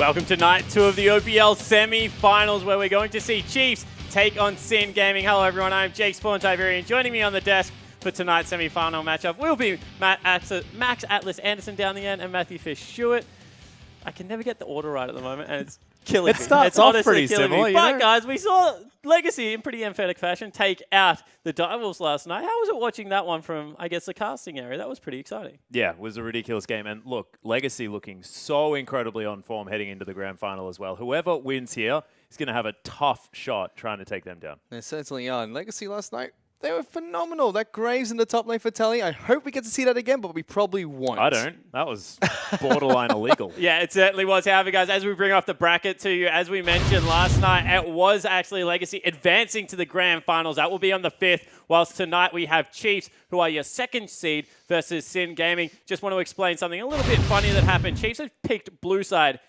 Welcome to night 2 of the OPL semi-finals, where we're going to see Chiefs take on Sin Gaming. Hello everyone, I'm Jake Spawn-Tiberian. Joining me on the desk for tonight's semi-final matchup will be Max Atlas Anderson down the end and Matthew Fish-Stewart. I can never get the order right at the moment, and it's killing me. Starts it's off honestly pretty killing similar, me. But guys, we saw Legacy in pretty emphatic fashion take out the Devils last night. How was it watching that one from, I guess, the casting area? That was pretty exciting. Yeah, it was a ridiculous game. And look, Legacy looking so incredibly on form heading into the grand final as well. Whoever wins here is going to have a tough shot trying to take them down. They certainly are. And Legacy last night, they were phenomenal. That Graves in the top lane for Telly. I hope we get to see that again, but we probably won't. I don't. That was borderline illegal. Yeah, it certainly was. However, guys, as we bring off the bracket to you, as we mentioned last night, it was actually Legacy advancing to the grand finals. That will be on the 5th, whilst tonight we have Chiefs, who are your 2nd seed, versus Sin Gaming. Just want to explain something a little bit funny that happened. Chiefs have picked blue side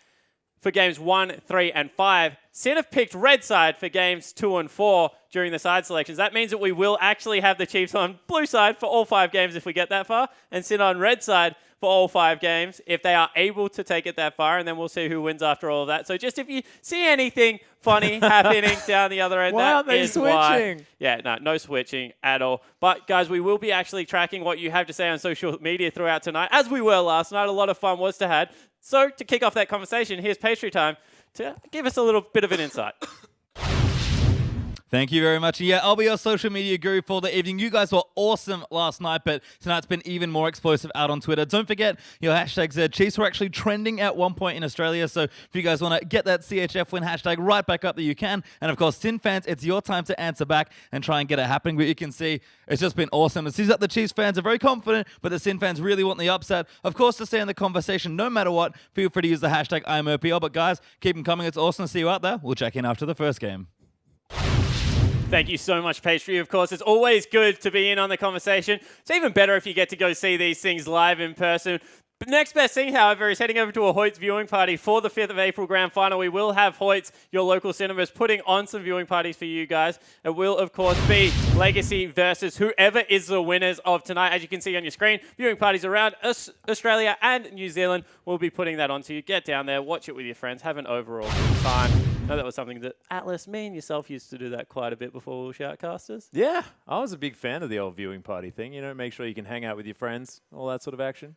for games 1, 3, and 5. Sin have picked red side for games 2 and 4 during the side selections. That means that we will actually have the Chiefs on blue side for all 5 games if we get that far, and Sin on red side for all 5 games if they are able to take it that far, and then we'll see who wins after all of that. So just if you see anything funny happening down the other end, Why aren't they switching? Yeah, no switching at all. But guys, we will be actually tracking what you have to say on social media throughout tonight, as we were last night. A lot of fun was to have. So to kick off that conversation, here's Pastry Time to give us a little bit of an insight. Thank you very much. Yeah, I'll be your social media guru for the evening. You guys were awesome last night, but tonight's been even more explosive out on Twitter. Don't forget, your hashtags Chiefs were actually trending at one point in Australia, so if you guys want to get that CHF win hashtag right back up that you can. And of course, Sin fans, it's your time to answer back and try and get it happening. But you can see it's just been awesome. It seems like the Chiefs fans are very confident, but the Sin fans really want the upset. Of course, to stay in the conversation, no matter what, feel free to use the hashtag IamOPL. But guys, keep them coming. It's awesome to see you out there. We'll check in after the first game. Thank you so much, Pastry. Of course, it's always good to be in on the conversation. It's even better if you get to go see these things live in person. But next best thing, however, is heading over to a Hoyt's viewing party for the 5th of April Grand Final. We will have Hoyt's, your local cinemas, putting on some viewing parties for you guys. It will, of course, be Legacy versus whoever is the winners of tonight. As you can see on your screen, viewing parties around Australia and New Zealand. We'll be putting that on, so you get down there, watch it with your friends, have an overall good time. I know that was something that Atlas, me and yourself used to do that quite a bit before we were shoutcasters. Yeah, I was a big fan of the old viewing party thing. You know, make sure you can hang out with your friends, all that sort of action.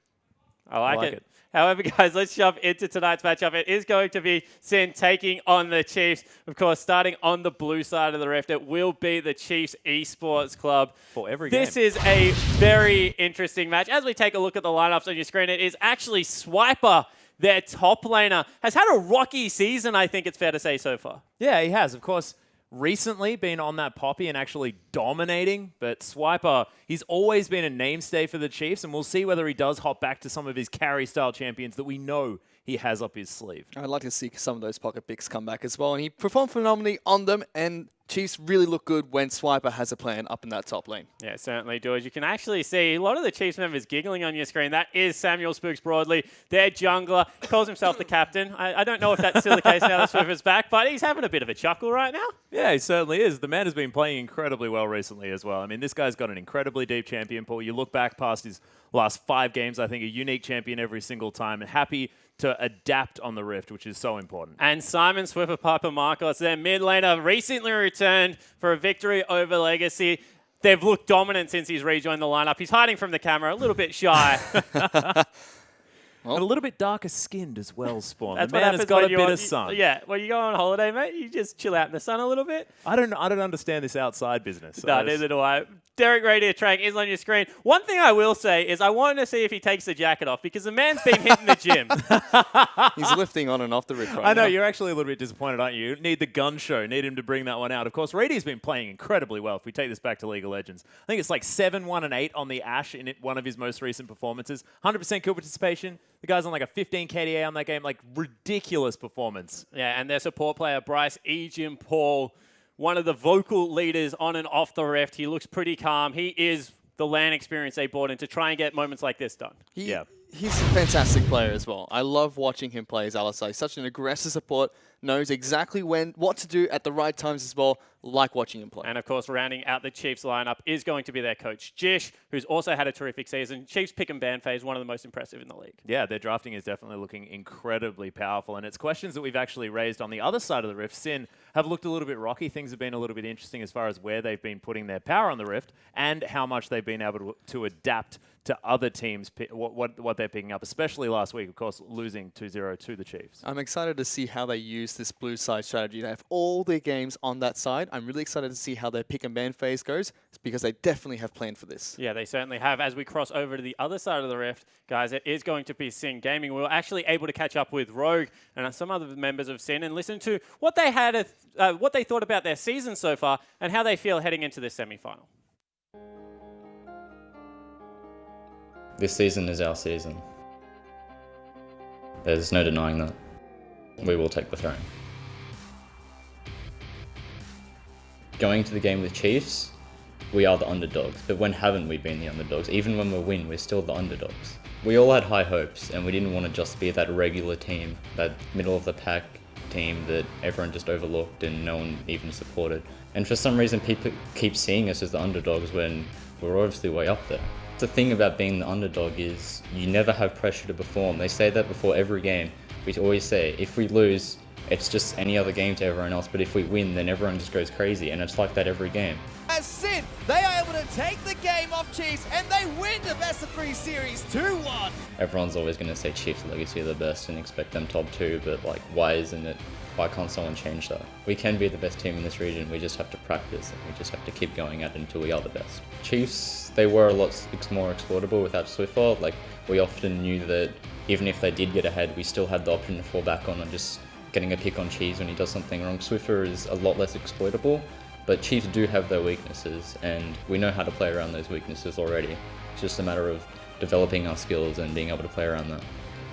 I like it. However, guys, let's jump into tonight's matchup. It is going to be Sin taking on the Chiefs. Of course, starting on the blue side of the rift, it will be the Chiefs Esports Club. For every game. This is a very interesting match. As we take a look at the lineups on your screen, it is actually Swiper, their top laner, has had a rocky season, I think it's fair to say, so far. Yeah, he has. Of course, recently been on that poppy and actually dominating, but Swiper, he's always been a mainstay for the Chiefs, and we'll see whether he does hop back to some of his carry-style champions that we know he has up his sleeve. I'd like to see some of those pocket picks come back as well, and he performed phenomenally on them, and Chiefs really look good when Swiper has a plan up in that top lane. Yeah, certainly do. As you can actually see, a lot of the Chiefs members giggling on your screen. That is Samuel Spooks Broadley, their jungler. He calls himself the captain. I don't know if that's still the case now that Swiffer's back, but he's having a bit of a chuckle right now. Yeah, he certainly is. The man has been playing incredibly well recently as well. I mean, this guy's got an incredibly deep champion pool. You look back past his last 5 games, I think a unique champion every single time, and happy to adapt on the Rift, which is so important. And Simon Swiffer Papa Marcos, their mid laner, recently returned for a victory over Legacy. They've looked dominant since he's rejoined the lineup. He's hiding from the camera, a little bit shy. And a little bit darker skinned as well, Spawn. That's the man has got a bit of sun. Yeah, when you go on holiday, mate, you just chill out in the sun a little bit. I don't understand this outside business. No, neither do I. Derek Radio Trank is on your screen. One thing I will say is I wanted to see if he takes the jacket off because the man's been hitting the gym. He's lifting on and off the rift right I know, now. you're actually a little bit disappointed, aren't you? You need the gun show. Need him to bring that one out. Of course, Rady's been playing incredibly well if we take this back to League of Legends. I think it's like 7-1-8 on the Ashe in one of his most recent performances. 100% kill participation. The guy's on like a 15 KDA on that game. Like, ridiculous performance. Yeah, and their support player, Bryce Jim Paul, one of the vocal leaders on and off the Rift. He looks pretty calm. He is the LAN experience they brought in to try and get moments like this done. He's a fantastic player as well. I love watching him play as Alisai. He's such an aggressive support, knows exactly what to do at the right times as well. Like watching him play. And of course, rounding out the Chiefs lineup is going to be their coach, Jish, who's also had a terrific season. Chiefs pick and ban phase, one of the most impressive in the league. Yeah, their drafting is definitely looking incredibly powerful. And it's questions that we've actually raised on the other side of the Rift. Sin have looked a little bit rocky. Things have been a little bit interesting as far as where they've been putting their power on the Rift and how much they've been able to adapt to other teams, what they're picking up, especially last week, of course, losing 2-0 to the Chiefs. I'm excited to see how they use this blue side strategy. They have all their games on that side. I'm really excited to see how their pick and ban phase goes because they definitely have planned for this. Yeah, they certainly have. As we cross over to the other side of the Rift, guys, it is going to be Sin Gaming. We were actually able to catch up with Rogue and some other members of Sin and listen to what they had, what they thought about their season so far and how they feel heading into this semi-final. This season is our season. There's no denying that. We will take the throne. Going to the game with Chiefs, we are the underdogs, but when haven't we been the underdogs? Even when we win, we're still the underdogs. We all had high hopes, and we didn't want to just be that regular team, that middle of the pack team that everyone just overlooked and no one even supported. And for some reason, people keep seeing us as the underdogs when we're obviously way up there. The thing about being the underdog is you never have pressure to perform. They say that before every game. We always say, if we lose, it's just any other game to everyone else, but if we win, then everyone just goes crazy, and it's like that every game. As Sin, they are able to take the game off Chiefs, and they win the best of 3 series 2-1. Everyone's always going to say Chiefs Legacy are the best and expect them top 2, but like, why isn't it? Why can't someone change that? We can be the best team in this region, we just have to practice, and we just have to keep going at it until we are the best. Chiefs, they were a lot more exploitable without Swiffer. Like, we often knew that even if they did get ahead, we still had the option to fall back on and just getting a pick on Cheese when he does something wrong. Swiffer is a lot less exploitable, but Chiefs do have their weaknesses, and we know how to play around those weaknesses already. It's just a matter of developing our skills and being able to play around that.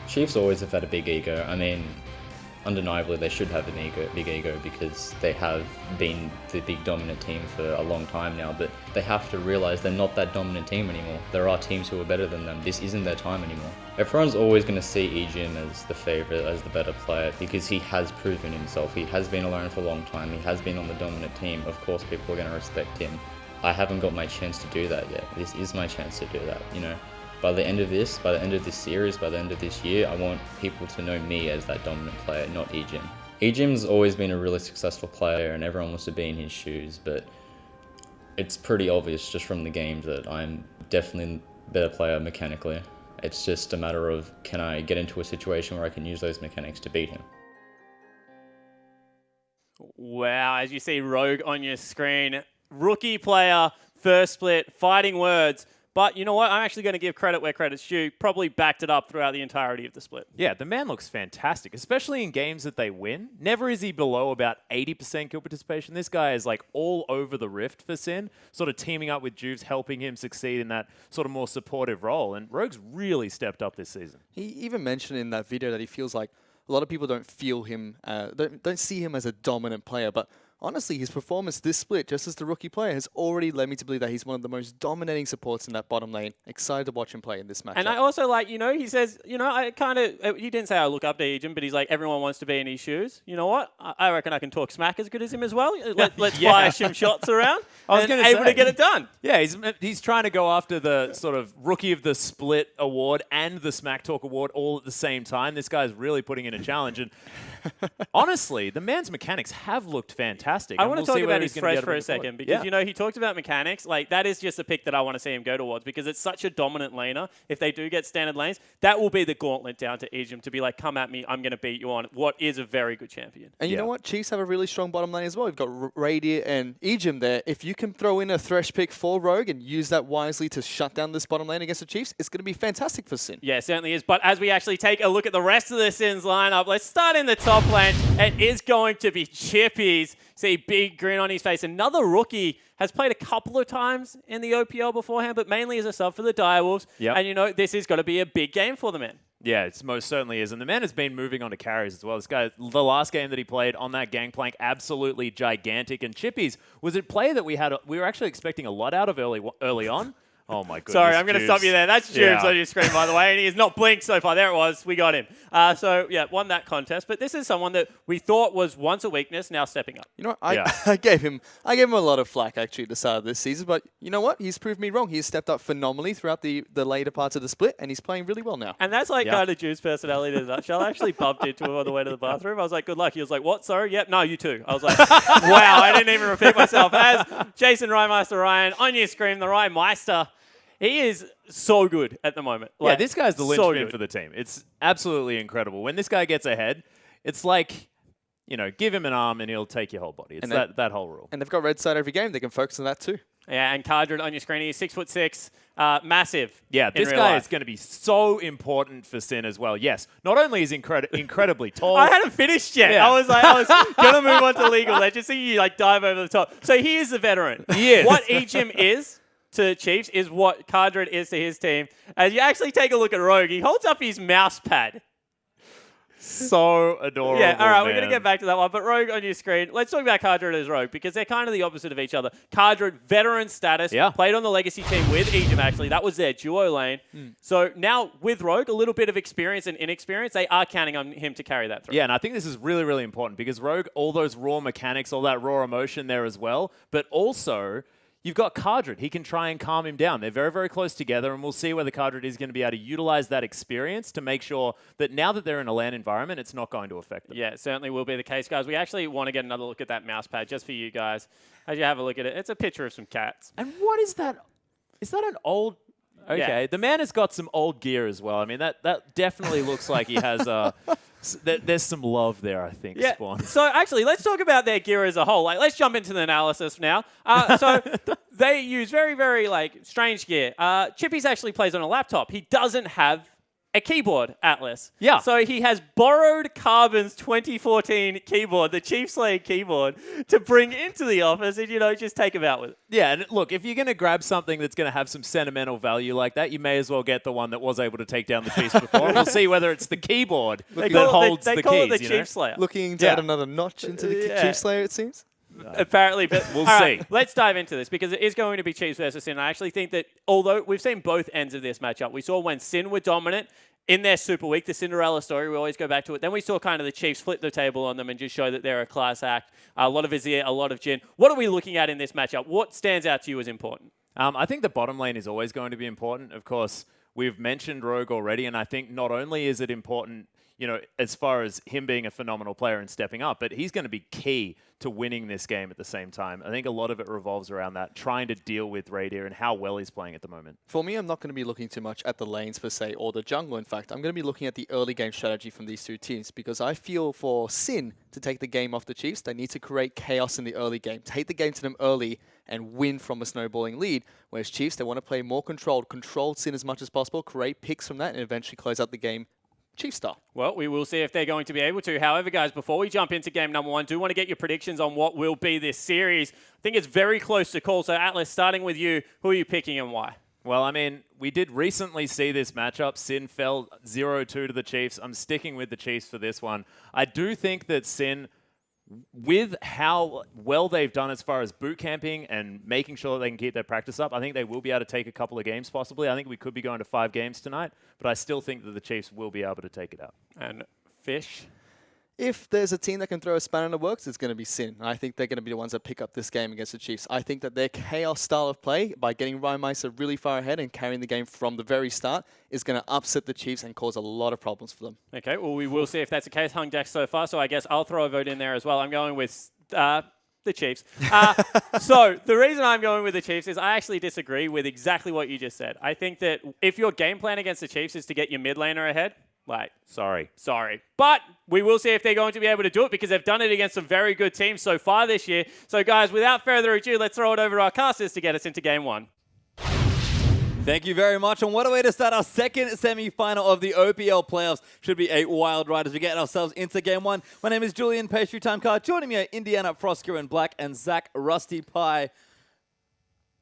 Chiefs always have had a big ego. I mean, undeniably they should have big ego because they have been the big dominant team for a long time now, but they have to realize they're not that dominant team anymore. There are teams who are better than them. This isn't their time anymore. Everyone's always going to see Ejim as the favourite, as the better player, because he has proven himself. He has been alone for a long time. He has been on the dominant team. Of course people are going to respect him. I haven't got my chance to do that yet. This is my chance to do that, you know. By the end of this series, by the end of this year, I want people to know me as that dominant player, not Ejim. Ejim's always been a really successful player and everyone wants to be in his shoes, but it's pretty obvious just from the games that I'm definitely a better player mechanically. It's just a matter of, can I get into a situation where I can use those mechanics to beat him? Wow, as you see Rogue on your screen, rookie player, first split, fighting words. But you know what? I'm actually going to give credit where credit's due. Probably backed it up throughout the entirety of the split. Yeah, the man looks fantastic, especially in games that they win. Never is he below about 80% kill participation. This guy is like all over the Rift for Sin, sort of teaming up with Juves, helping him succeed in that sort of more supportive role. And Rogue's really stepped up this season. He even mentioned in that video that he feels like a lot of people don't feel him, don't see him as a dominant player, but honestly, his performance this split, just as the rookie player, has already led me to believe that he's one of the most dominating supports in that bottom lane. Excited to watch him play in this match. And I also like, you know, he says, you know, I kind of, he didn't say I look up to Ejim, but he's like, everyone wants to be in his shoes. You know what? I reckon I can talk smack as good as him as well. Let's fire some shots around. I was and gonna able say. to get it done. Yeah, he's trying to go after the sort of Rookie of the Split award and the Smack Talk award all at the same time. This guy's really putting in a challenge. And honestly, the man's mechanics have looked fantastic. I and want to we'll talk see where about he's his gonna be fresh able for to a second perform. because, Yeah. you know, he talked about mechanics. Like, that is just a pick that I want to see him go towards because it's such a dominant laner. If they do get standard lanes, that will be the gauntlet down to Ejim to be like, come at me, I'm going to beat you on what is a very good champion. And you know what? Chiefs have a really strong bottom lane as well. We've got Radiant and Ejim there. If you can throw in a Thresh pick for Rogue and use that wisely to shut down this bottom lane against the Chiefs, it's going to be fantastic for Sin. Yeah, it certainly is. But as we actually take a look at the rest of the Sins lineup, let's start in the top lane. It is going to be Chippies. See, big grin on his face. Another rookie has played a couple of times in the OPL beforehand, but mainly as a sub for the Direwolves. Yep. And, you know, this is going to be a big game for the man. Yeah, it most certainly is. And the man has been moving on to carries as well. This guy, the last game that he played on that Gangplank, absolutely gigantic. And Chippies was a player that we were actually expecting a lot out of early on. Oh my goodness. Sorry, I'm going to stop you there. That's Jubes Yeah. on your screen, by the way, and he has not blinked so far. There it was. We got him. So, yeah, won that contest. But this is someone that we thought was once a weakness, now stepping up. You know what? Yeah. I gave him a lot of flack actually at the start of this season, but you know what? He's proved me wrong. He's stepped up phenomenally throughout the later parts of the split, and he's playing really well now. And that's like Yeah. kind of Jubes' personality in a nutshell. I actually bumped into him on the way to the bathroom. I was like, good luck. He was like, what? Sorry? Yep. No, you too. I was like, wow, I didn't even repeat myself. As Jason Rymeister Ryan on your screen, the Rymeister, he is so good at the moment. Yeah, this guy's the so linchpin good. for the team. It's absolutely incredible. When this guy gets ahead, it's like, give him an arm and he'll take your whole body. It's And that whole rule. And they've got red side every game. They can focus on that too. Yeah, and Cardred on your screen, he's 6'6", massive. Yeah, in this real guy life. is going to be so important for Sin as well. Yes, not only is he incredibly tall. I hadn't finished yet. Yeah. I was going to move on to League of Legends. See you dive over the top. So he is the veteran. He is. What Ejim is to Chiefs is what Cardred is to his team. As you actually take a look at Rogue, he holds up his mouse pad. So adorable. Yeah, all right, we're man. going to get back to that one. But Rogue on your screen, let's talk about Cardred as Rogue because they're kind of the opposite of each other. Cardred, veteran status, Yeah. played on the Legacy team with Ejim, actually. That was their duo lane. So now with Rogue, a little bit of experience and inexperience, they are counting on him to carry that through. Yeah, and I think this is really, really important because Rogue, all those raw mechanics, all that raw emotion there as well, but also you've got Cardred. He can try and calm him down. They're very, very close together, and we'll see whether Cardred is going to be able to utilize that experience to make sure that now that they're in a LAN environment, it's not going to affect them. Yeah, it certainly will be the case, guys. We actually want to get another look at that mouse pad just for you guys. As you have a look at it, it's a picture of some cats. And what is that? Is that an old... Okay, Yeah. the man has got some old gear as well. I mean, that definitely looks like he has... there's some love there, I think, Yeah. Spawn. So actually, let's talk about their gear as a whole. Like, let's jump into the analysis now. So they use very, very strange gear. Chippy's actually plays on a laptop. He doesn't have a keyboard, Atlas. Yeah. So he has borrowed Carbon's 2014 keyboard, the Chiefs League keyboard, to bring into the office and, just take him out with it. Yeah, and look, if you're going to grab something that's going to have some sentimental value like that, you may as well get the one that was able to take down the Chiefs before. And we'll see whether it's the keyboard that holds they the call keys. it the Chief Slayer. Looking to Yeah. add another notch into the Yeah. Chief Slayer, it seems. Apparently, but We'll all right, see. let's dive into this because it is going to be Chiefs versus Sin. I actually think that although we've seen both ends of this matchup, we saw when Sin were dominant in their Super Week, the Cinderella story, we always go back to it. Then we saw kind of the Chiefs flip the table on them and just show that they're a class act. A lot of Azir, a lot of Jhin. What are we looking at in this matchup? What stands out to you as important? I think the bottom lane is always going to be important. Of course, we've mentioned Rogue already, and I think not only is it important, as far as him being a phenomenal player and stepping up, but he's going to be key to winning this game at the same time. I think a lot of it revolves around that, trying to deal with Radier and how well he's playing at the moment. For me, I'm not going to be looking too much at the lanes per se or the jungle. In fact, I'm going to be looking at the early game strategy from these two teams because I feel for Sin to take the game off the Chiefs, they need to create chaos in the early game, take the game to them early and win from a snowballing lead. Whereas Chiefs, they want to play more controlled Sin as much as possible, create picks from that and eventually close out the game Chief style. Well, we will see if they're going to be able to. However, guys, before we jump into game number one, do want to get your predictions on what will be this series. I think it's very close to call. So, Atlas, starting with you, who are you picking and why? Well, I mean, we did recently see this matchup. Sin fell 0-2 to the Chiefs. I'm sticking with the Chiefs for this one. I do think that Sin, with how well they've done as far as boot camping and making sure that they can keep their practice up, I think they will be able to take a couple of games possibly. I think we could be going to 5 games tonight, but I still think that the Chiefs will be able to take it out. And Fish? If there's a team that can throw a spanner in the works, it's going to be Sin. I think they're going to be the ones that pick up this game against the Chiefs. I think that their chaos style of play, by getting Rymeister really far ahead and carrying the game from the very start, is going to upset the Chiefs and cause a lot of problems for them. Okay, well, we will see if that's the case. Hung Deck so far, so I guess I'll throw a vote in there as well. I'm going with the Chiefs. So the reason I'm going with the Chiefs is I actually disagree with exactly what you just said. I think that if your game plan against the Chiefs is to get your mid laner ahead, sorry. But we will see if they're going to be able to do it because they've done it against some very good teams so far this year. So, guys, without further ado, let's throw it over to our casters to get us into game one. Thank you very much. And what a way to start our second semi-final of the OPL playoffs. Should be a wild ride as we get ourselves into game one. My name is Julian Pastry Time Card. Joining me are Indiana Frosker in black and Zach Rusty Pie.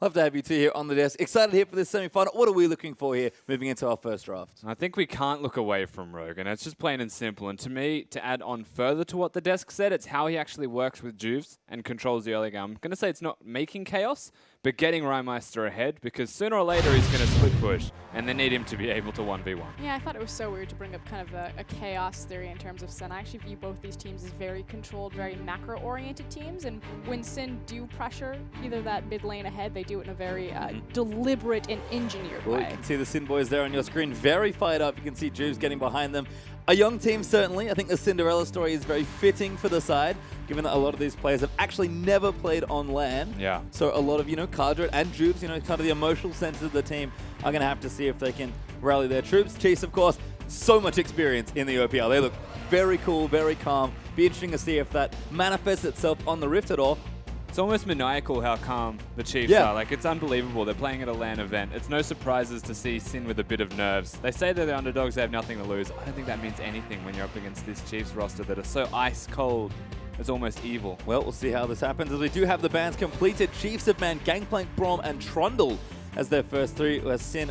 Love to have you two here on the desk. Excited here for this semi-final. What are we looking for here moving into our first draft? I think we can't look away from Rogue, and it's just plain and simple. And to me, to add on further to what the desk said, it's how he actually works with Juves and controls the early game. I'm going to say it's not making chaos, but getting Rymeister ahead, because sooner or later he's going to split push, and they need him to be able to 1v1. Yeah, I thought it was so weird to bring up kind of a chaos theory in terms of Sin. I actually view both these teams as very controlled, very macro-oriented teams, and when Sin do pressure either that mid lane ahead, they do it in a very deliberate and engineered Well, way. you can see the Sin boys there on your screen, very fired up. You can see Juves getting behind them. A young team, certainly. I think the Cinderella story is very fitting for the side, given that a lot of these players have actually never played on LAN. Yeah. So a lot of, Cardred and Juves, kind of the emotional sense of the team are going to have to see if they can rally their troops. Chiefs, of course, so much experience in the OPL. They look very cool, very calm. Be interesting to see if that manifests itself on the Rift at all. It's almost maniacal how calm the Chiefs are. Like, it's unbelievable. They're playing at a LAN event. It's no surprises to see Sin with a bit of nerves. They say they're the underdogs, they have nothing to lose. I don't think that means anything when you're up against this Chiefs roster that are so ice cold. It's almost evil. Well, we'll see how this happens as we do have the bans completed. Chiefs have banned Gangplank, Braum, and Trundle as their first three. As Sin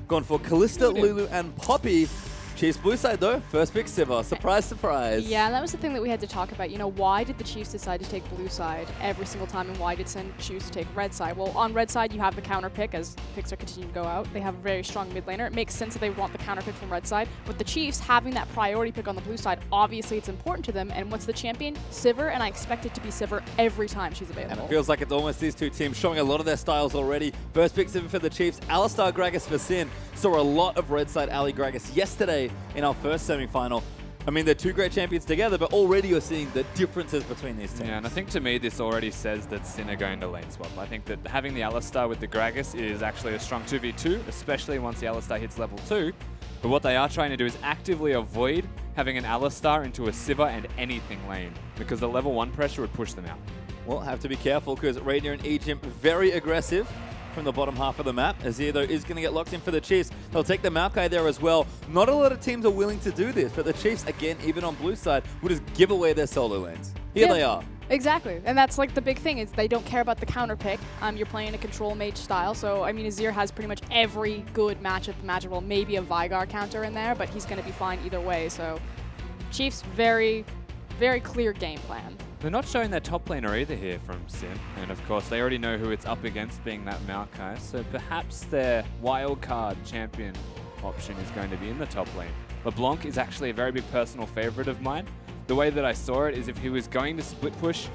gone for Callista, Lulu, and Poppy. Chiefs blue side though, first pick Sivir. Surprise, surprise. Yeah, that was the thing that we had to talk about. Why did the Chiefs decide to take blue side every single time, and why did Sin choose to take red side? Well, on red side, you have the counter pick as picks are continuing to go out. They have a very strong mid laner. It makes sense that they want the counter pick from red side. With the Chiefs having that priority pick on the blue side, obviously it's important to them. And what's the champion? Sivir, and I expect it to be Sivir every time she's available. And it feels like it's almost these two teams showing a lot of their styles already. First pick Sivir for the Chiefs, Alistar Gragas for Sin. Saw a lot of red side Ali Gragas yesterday in our first semi-final. I mean, they're two great champions together, but already you're seeing the differences between these teams. Yeah, and I think to me this already says that Sin are going to lane swap. I think that having the Alistar with the Gragas is actually a strong 2v2, especially once the Alistar hits level 2. But what they are trying to do is actively avoid having an Alistar into a Sivir and anything lane, because the level 1 pressure would push them out. Well, have to be careful because Rainier and Egypt very aggressive from the bottom half of the map. Azir, though, is going to get locked in for the Chiefs. They'll take the Maokai there as well. Not a lot of teams are willing to do this, but the Chiefs, again, even on blue side, will just give away their solo lanes. Here they are. Exactly, and that's like the big thing is they don't care about the counter pick. You're playing a control mage style, so I mean Azir has pretty much every good matchup imaginable. Maybe a Vygar counter in there, but he's going to be fine either way. So Chiefs, very, very clear game plan. They're not showing their top laner either here from Sin, and of course they already know who it's up against, being that Maokai, so perhaps their wildcard champion option is going to be in the top lane. LeBlanc is actually a very big personal favorite of mine. The way that I saw it is if he was going to split push,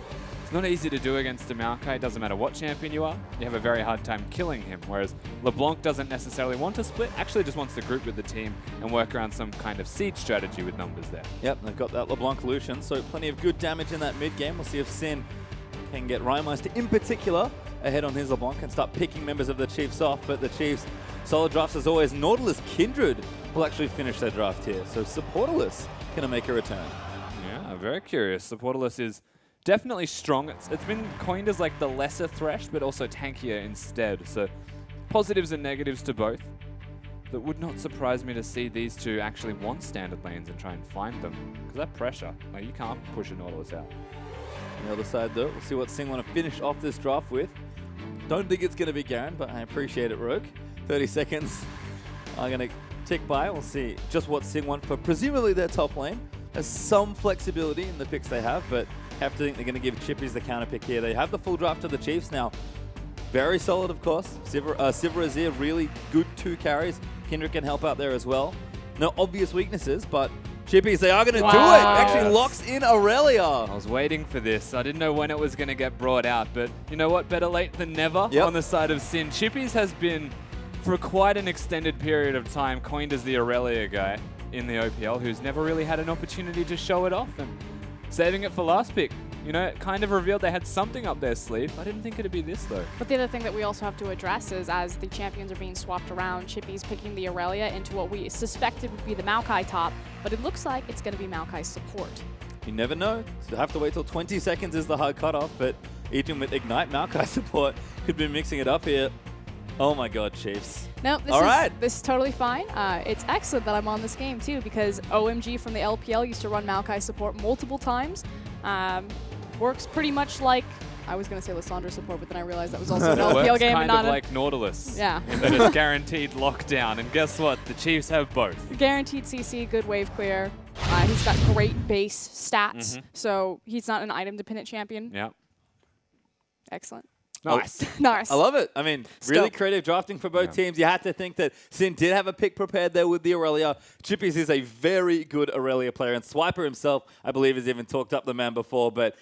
it's not easy to do against a Maokai. It doesn't matter what champion you are, you have a very hard time killing him, whereas LeBlanc doesn't necessarily want to split, actually just wants to group with the team and work around some kind of siege strategy with numbers there. Yep, they've got that LeBlanc Lucian, so plenty of good damage in that mid game. We'll see if Sin can get Rymeister in particular ahead on his LeBlanc and start picking members of the Chiefs off, but the Chiefs, solid drafts as always. Nautilus Kindred will actually finish their draft here, so Supportalus going to make a return. Yeah, I'm very curious. Supportalus is definitely strong. It's been coined as like the lesser Thresh, but also tankier instead. So positives and negatives to both. That would not surprise me to see these two actually want standard lanes and try and find them. Because that pressure, like you can't push a Nautilus out. On the other side though, we'll see what Sing want to finish off this draft with. Don't think it's going to be Garen, but I appreciate it, Rogue. 30 seconds are going to tick by. We'll see just what Sing want for presumably their top lane. There's some flexibility in the picks they have, but have to think they're going to give Chippies the counter pick here. They have the full draft of the Chiefs now. Very solid, of course. Sivir Azir, really good 2 carries. Kendrick can help out there as well. No obvious weaknesses, but Chippies, they are going to do it. Actually locks in Aurelia. I was waiting for this. I didn't know when it was going to get brought out, but you know what? Better late than never on the side of Sin. Chippies has been, for quite an extended period of time, coined as the Aurelia guy in the OPL, who's never really had an opportunity to show it off, and saving it for last pick. You know, it kind of revealed they had something up their sleeve. I didn't think it'd be this, though. But the other thing that we also have to address is as the champions are being swapped around, Chippy's picking the Aurelia into what we suspected would be the Maokai top, but it looks like it's going to be Maokai's support. You never know. So have to wait till 20 seconds is the hard cutoff, but even with Ignite Maokai support, could be mixing it up here. Oh my god, Chiefs. No, this is totally fine. It's excellent that I'm on this game too, because OMG from the LPL used to run Maokai support multiple times. Works pretty much like, I was going to say Lissandra support, but then I realized that was also an LPL game. Kind and not of like Nautilus. Yeah. In that it's guaranteed lockdown. And guess what? The Chiefs have both. Guaranteed CC, good wave clear. He's got great base stats, so he's not an item-dependent champion. Yeah. Excellent. Nice. Nice. I love it. I mean, really Scalp. creative drafting for both teams. You had to think that Sin did have a pick prepared there with the Aurelia. Chippies is a very good Aurelia player, and Swiper himself, I believe, has even talked up the man before, but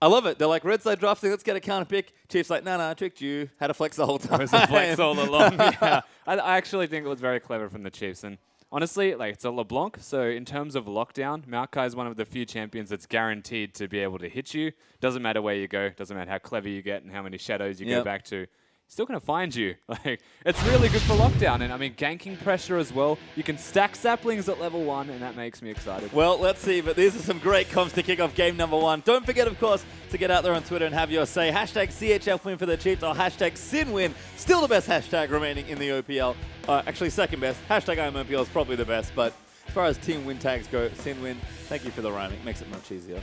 I love it. They're like, red side drafting, let's get a counter pick. Chief's like, no, I tricked you. Had a flex the whole time. It was a flex all along. Yeah. I actually think it was very clever from the Chiefs. And honestly, like, it's a LeBlanc, so in terms of lockdown, Maokai is one of the few champions that's guaranteed to be able to hit you. Doesn't matter where you go, doesn't matter how clever you get and how many shadows you go back to. He's still going to find you. Like, it's really good for lockdown. And I mean, ganking pressure as well. You can stack saplings at level 1, and that makes me excited. Well, let's see, but these are some great comms to kick off game number 1. Don't forget, of course, to get out there on Twitter and have your say. Hashtag CHF win for the Chiefs or hashtag Sin win. Still the best hashtag remaining in the OPL. Actually, second best. Hashtag IMOPL is probably the best, but as far as team win tags go, Sin win. Thank you for the rhyming. It makes it much easier.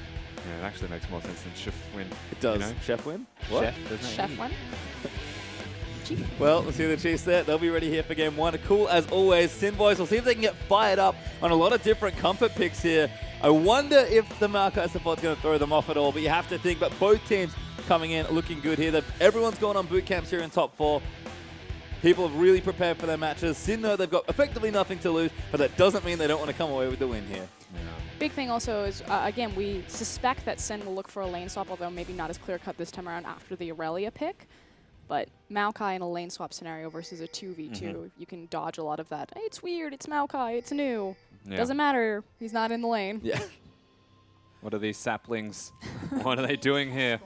Yeah, it actually makes more sense than Chef win. It does. You know? Chef win? What? Chef, doesn't it? Chef one. Well, we'll see the Chiefs there. They'll be ready here for game 1. Cool as always. Sin boys, we'll see if they can get fired up on a lot of different comfort picks here. I wonder if the Maokai support's going to throw them off at all, but you have to think. But both teams coming in looking good here. Everyone's going on boot camps here in top 4. People have really prepared for their matches. Sin know they've got effectively nothing to lose, but that doesn't mean they don't want to come away with the win here. Big thing also is, again, we suspect that Sin will look for a lane swap, although maybe not as clear-cut this time around after the Aurelia pick. But Maokai in a lane swap scenario versus a 2v2, you can dodge a lot of that. Hey, it's weird, it's Maokai, it's new. Yeah. Doesn't matter, he's not in the lane. Yeah. What are these saplings? What are they doing here?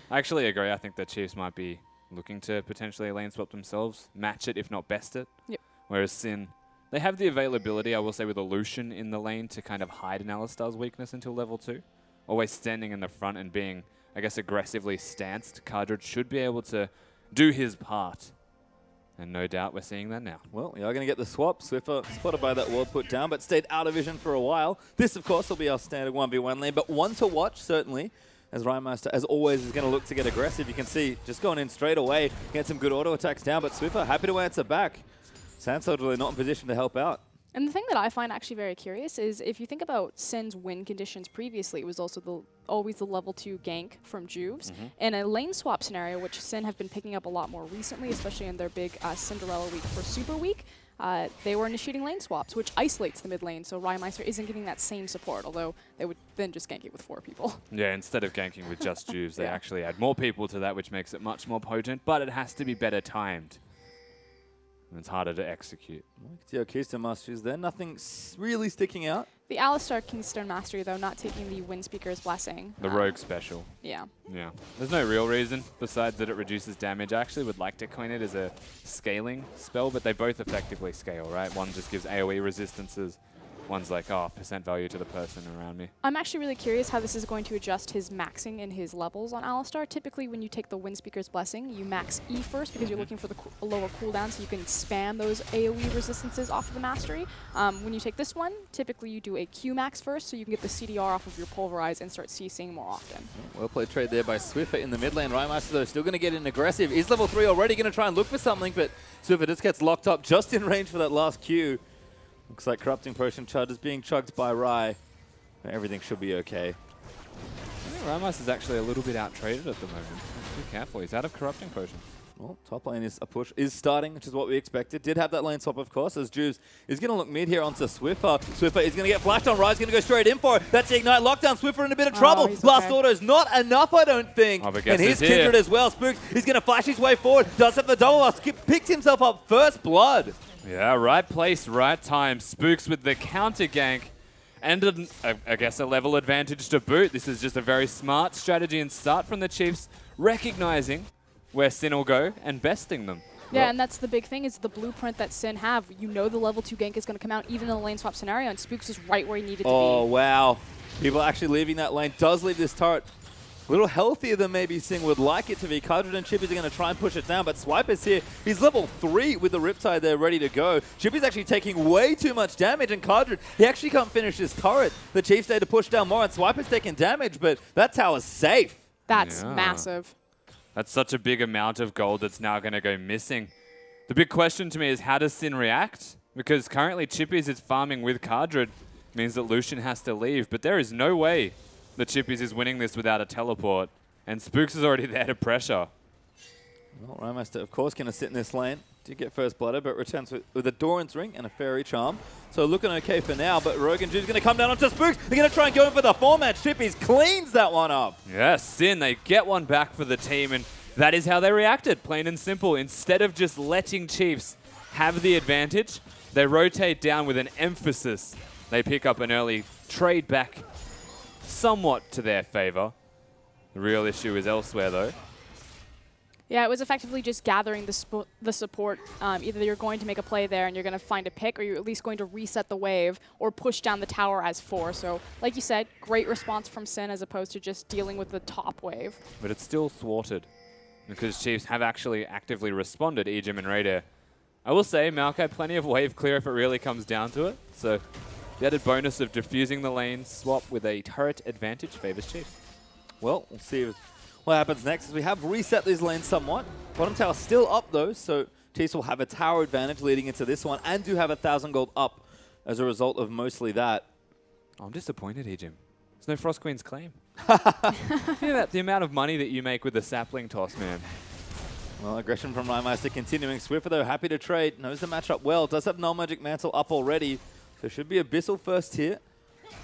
I actually agree. I think the Chiefs might be looking to potentially lane swap themselves, match it, if not best it. Yep. Whereas Sin, they have the availability, I will say, with a Lucian in the lane to kind of hide an Alistar's weakness until level 2. Always standing in the front and being, I guess, aggressively stanced. Cardred should be able to do his part. And no doubt we're seeing that now. Well, you are going to get the swap. Swiffer spotted by that ward put down, but stayed out of vision for a while. This, of course, will be our standard 1v1 lane, but one to watch, certainly, as Rhymemaster, as always, is going to look to get aggressive. You can see just going in straight away, get some good auto attacks down, but Swiffer happy to answer back. Sandsoldier really not in position to help out. And the thing that I find actually very curious is if you think about Sin's win conditions previously, it was also always the level 2 gank from Juves. In a lane swap scenario, which Sin have been picking up a lot more recently, especially in their big Cinderella week for Super Week, they were initiating lane swaps, which isolates the mid lane, so Rhymeister isn't getting that same support, although they would then just gank it with 4 people. Yeah, instead of ganking with just Juves, they actually add more people to that, which makes it much more potent, but it has to be better timed. And it's harder to execute. See our Keystone Masters there. Nothing really sticking out. The Alistar Keystone Mastery, though, not taking the Wind Speaker's Blessing. The Rogue special. Yeah. Yeah. There's no real reason besides that it reduces damage. I actually would like to coin it as a scaling spell, but they both effectively scale, right? One just gives AoE resistances. One's like, oh, percent value to the person around me. I'm actually really curious how this is going to adjust his maxing and his levels on Alistar. Typically, when you take the Wind Speaker's Blessing, you max E first because you're looking for the lower cooldown, so you can spam those AoE resistances off of the Mastery. When you take this one, typically you do a Q max first, so you can get the CDR off of your Pulverize and start CCing more often. Well played trade there by Swiffer in the mid lane. Rhymemaster, though, still going to get in aggressive. Is level 3 already going to try and look for something, but Swiffer just gets locked up just in range for that last Q. Looks like Corrupting Potion Chud is being chugged by Rye. Everything should be okay. I think Ramos is actually a little bit out-traded at the moment. Be careful, he's out of Corrupting Potions. Well, top lane is a push is starting, which is what we expected. Did have that lane swap, of course, as Juves is going to look mid here onto Swiffer. Swiffer is going to get flashed on. Rye's going to go straight in for it. That's the Ignite lockdown. Swiffer in a bit of trouble. Blast Auto's not enough, I don't think. Oh, and he's Kindred as well. Spooks, he's going to flash his way forward. Does have the double loss. Picks himself up first blood. Yeah, right place, right time. Spooks with the counter gank and I guess a level advantage to boot. This is just a very smart strategy and start from the Chiefs, recognizing where Sin will go and besting them. Yeah, and that's the big thing is the blueprint that Sin have. You know the level 2 gank is going to come out even in the lane swap scenario, and Spooks is right where he needed to be. Oh, wow. People actually leaving that lane. Does leave this turret a little healthier than maybe Sing would like it to be. Cardred and Chippy's are going to try and push it down, but Swiper's here. He's level 3 with the Riptide there ready to go. Chippy's actually taking way too much damage, and Cardred, he actually can't finish his turret. The Chiefs need to push down more, and Swiper's taking damage, but that tower's safe. That's massive. That's such a big amount of gold that's now going to go missing. The big question to me is, how does Sin react? Because currently Chippies is farming with Cardred, means that Lucian has to leave, but there is no way that Chippies is winning this without a teleport, and Spooks is already there to pressure. Well, Rhymaster, of course, going to sit in this lane. Did get first blooded, but returns with a Doran's Ring and a Fairy Charm. So looking okay for now, but Rogue and Jude's going to come down onto Spooks. They're going to try and go in for the 4-match. Chippies cleans that one up. Yes, Sin, they get one back for the team, and that is how they reacted, plain and simple. Instead of just letting Chiefs have the advantage, they rotate down with an emphasis. They pick up an early trade back somewhat to their favor. The real issue is elsewhere, though. Yeah, it was effectively just gathering the support. Either you're going to make a play there and you're going to find a pick, or you're at least going to reset the wave or push down the tower as 4. So, like you said, great response from Sin as opposed to just dealing with the top wave. But it's still thwarted because Chiefs have actually actively responded, Ejim and Raider. I will say, Maokai, plenty of wave clear if it really comes down to it. So the added bonus of diffusing the lane swap with a turret advantage favors Chiefs. Well, we'll see what happens next, as we have reset these lanes somewhat. Bottom tower still up, though, so Chiefs will have a tower advantage leading into this one and do have 1,000 gold up as a result of mostly that. Oh, I'm disappointed, Ejim. There's no Frost Queen's claim. You know, the amount of money that you make with the sapling toss, man. Well, aggression from Rhymeister continuing. Swiffer, though, happy to trade. Knows the matchup well. Does have Null Magic Mantle up already. So should be Abyssal first here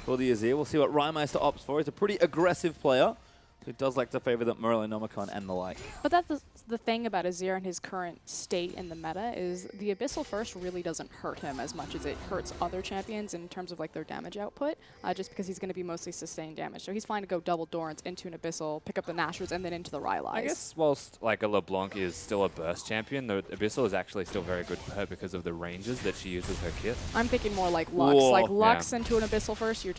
for the Azir. We'll see what Rhymeister opts for. He's a pretty aggressive player who does like to favor the Merlinomicon and the like. But that's the thing about Azir and his current state in the meta is the Abyssal First really doesn't hurt him as much as it hurts other champions in terms of like their damage output, just because he's going to be mostly sustained damage. So he's fine to go double Dorans into an Abyssal, pick up the Nashor's, and then into the Rylai's. I guess whilst like a LeBlanc is still a burst champion, the Abyssal is actually still very good for her because of the ranges that she uses her kit. I'm thinking more like Lux. Whoa. Like Lux into an Abyssal First, you're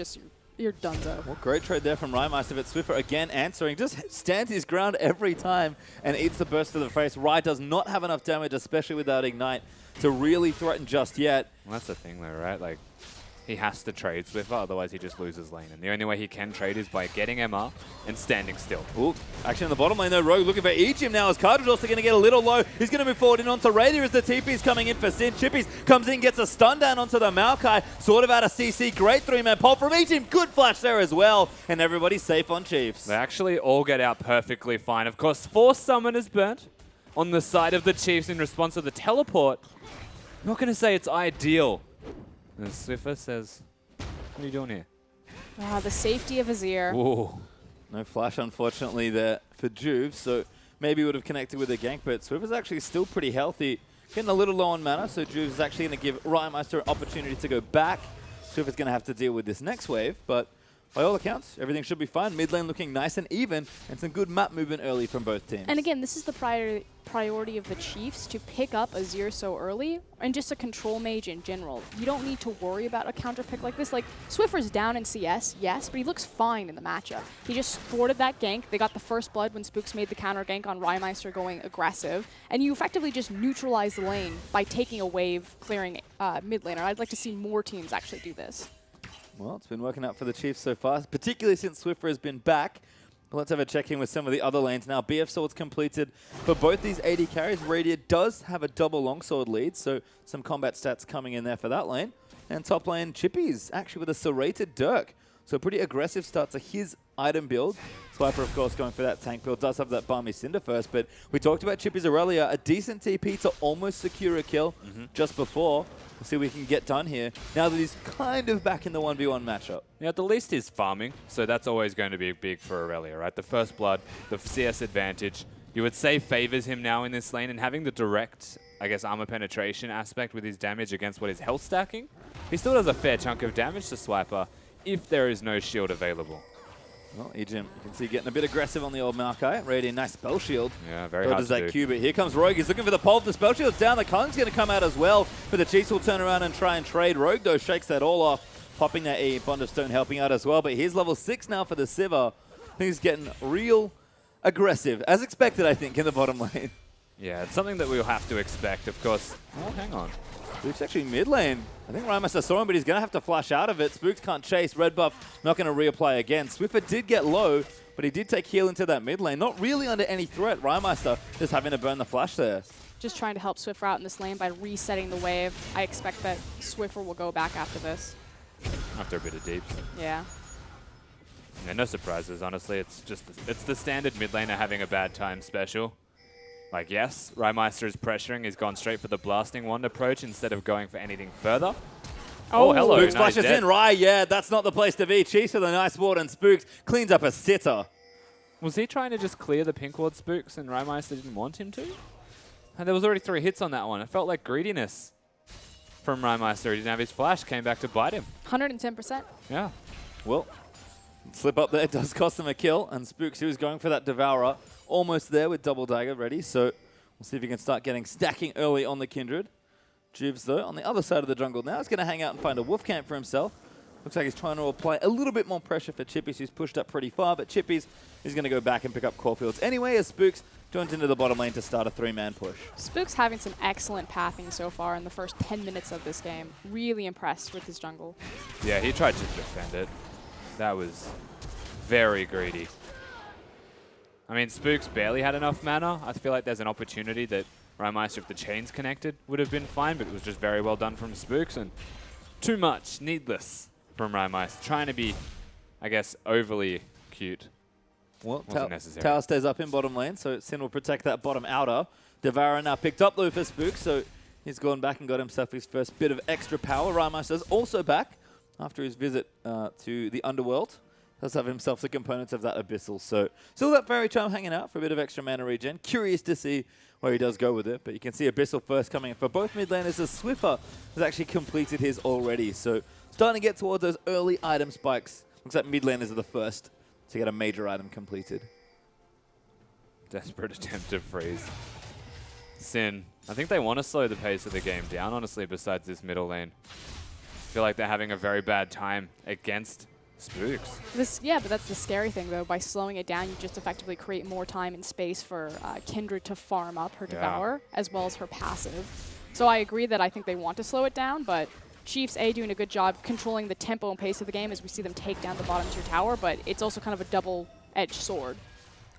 donezo. Well, great trade there from Rhymeister, but Swiffer again answering. Just stands his ground every time and eats the burst to the face. Rhy does not have enough damage, especially without Ignite, to really threaten just yet. Well, that's the thing, though, right? Like, he has to trade Swiffer, otherwise he just loses lane. And the only way he can trade is by getting MR and standing still. Ooh, action in the bottom lane though. Rogue looking for Ejim now as Cartridge also going to get a little low. He's going to move forward in onto Raider as the TP's coming in for Sin. Chippies comes in, gets a stun down onto the Maokai. Sort of out of CC. Great 3-man pop from Ejim. Good flash there as well. And everybody's safe on Chiefs. They actually all get out perfectly fine. Of course, 4 summoners burnt on the side of the Chiefs in response to the teleport. I'm not going to say it's ideal. And Swiffer says, what are you doing here? The safety of Azir. Ooh. No flash, unfortunately, there for Juve, so maybe he would have connected with a gank, but Swiffer's actually still pretty healthy. Getting a little low on mana, so Juve's actually going to give Rhymeister an opportunity to go back. Swiffer's going to have to deal with this next wave, but by all accounts, everything should be fine. Mid lane looking nice and even, and some good map movement early from both teams. And again, this is the priority of the Chiefs to pick up Azir so early, and just a control mage in general. You don't need to worry about a counter pick like this. Like, Swiffer's down in CS, yes, but he looks fine in the matchup. He just thwarted that gank. They got the first blood when Spooks made the counter gank on Rhymeister going aggressive, and you effectively just neutralize the lane by taking a wave, clearing mid laner. I'd like to see more teams actually do this. Well, it's been working out for the Chiefs so far, particularly since Swiffer has been back. Let's have a check-in with some of the other lanes now. BF Sword's completed for both these AD carries. Radiant does have a double longsword lead, so some combat stats coming in there for that lane. And top lane, Chippy's actually with a serrated Dirk. So a pretty aggressive start to his item build. Swiper, of course, going for that tank build. Does have that Balmy Cinder first, but we talked about Chippy's earlier. A decent TP to almost secure a kill just before. We'll see what we can get done here now that he's kind of back in the 1v1 matchup. Yeah, at the least he's farming, so that's always going to be big for Aurelia, right? The first blood, the CS advantage, you would say favors him now in this lane, and having the direct, I guess, armor penetration aspect with his damage against what is health stacking, he still does a fair chunk of damage to Swiper if there is no shield available. Well, Ejim, you can see getting a bit aggressive on the old Maokai. Radiant, nice spell shield. Yeah, very hard does to that do. Q, but here comes Rogue. He's looking for the pole. The spell shield's down. The Kong's going to come out as well. But the Chiefs will turn around and try and trade. Rogue, though, shakes that all off. Popping that E. Bond of Stone helping out as well. But he's level 6 now for the Sivir. He's getting real aggressive, as expected, I think, in the bottom lane. Yeah, it's something that we'll have to expect, of course. Oh, hang on. Spook's actually mid lane. I think Rhymeister saw him, but he's going to have to flash out of it. Spooks can't chase. Red buff not going to reapply again. Swiffer did get low, but he did take heal into that mid lane. Not really under any threat. Rhymeister just having to burn the flash there. Just trying to help Swiffer out in this lane by resetting the wave. I expect that Swiffer will go back after this. After a bit of deeps. Yeah. Yeah, no surprises, honestly. It's just it's the standard mid laner having a bad time special. Like, yes, Rymeister is pressuring. He's gone straight for the Blasting Wand approach instead of going for anything further. Oh, hello. Spooks Nice splashes dead. in. Right, yeah, that's not the place to be. Chiefs with a nice ward, and Spooks cleans up a sitter. Was he trying to just clear the pink ward Spooks and Rymeister didn't want him to? And there was already 3 hits on that one. It felt like greediness from Rymeister. He didn't have his flash, came back to bite him. 110%. Yeah. Well, slip up there does cost him a kill, and Spooks, who was going for that Devourer, almost there with double dagger ready, so we'll see if he can start getting stacking early on the Kindred. Juvs, though, on the other side of the jungle now, is going to hang out and find a wolf camp for himself. Looks like he's trying to apply a little bit more pressure for Chippies, who's pushed up pretty far, but Chippies is going to go back and pick up Caulfields anyway, as Spooks joins into the bottom lane to start a 3-man push. Spook's having some excellent pathing so far in the first 10 minutes of this game. Really impressed with his jungle. Yeah, he tried to defend it. That was very greedy. I mean, Spooks barely had enough mana. I feel like there's an opportunity that Rymeister, if the chain's connected, would have been fine, but it was just very well done from Spooks, and too much, needless from Rymeister. Trying to be, I guess, overly cute. Well, Wasn't necessary. Tower stays up in bottom lane, so Sin will protect that bottom outer. Devourer now picked up though for Spook, so he's gone back and got himself his first bit of extra power. Rymeister's also back after his visit to the Underworld. Does have himself the components of that Abyssal, so still that Fairy Charm hanging out for a bit of extra mana regen. Curious to see where he does go with it, but you can see Abyssal first coming in for both mid laners, as Swiffer has actually completed his already, so starting to get towards those early item spikes. Looks like mid laners are the first to get a major item completed. Desperate attempt to freeze. Sin. I think they want to slow the pace of the game down, honestly, besides this middle lane. I feel like they're having a very bad time against Spooks. Yeah, but that's the scary thing, though. By slowing it down, you just effectively create more time and space for Kindred to farm up her Devour, as well as her passive. So I agree that I think they want to slow it down, but Chiefs, doing a good job controlling the tempo and pace of the game as we see them take down the bottom tier tower, but it's also kind of a double-edged sword.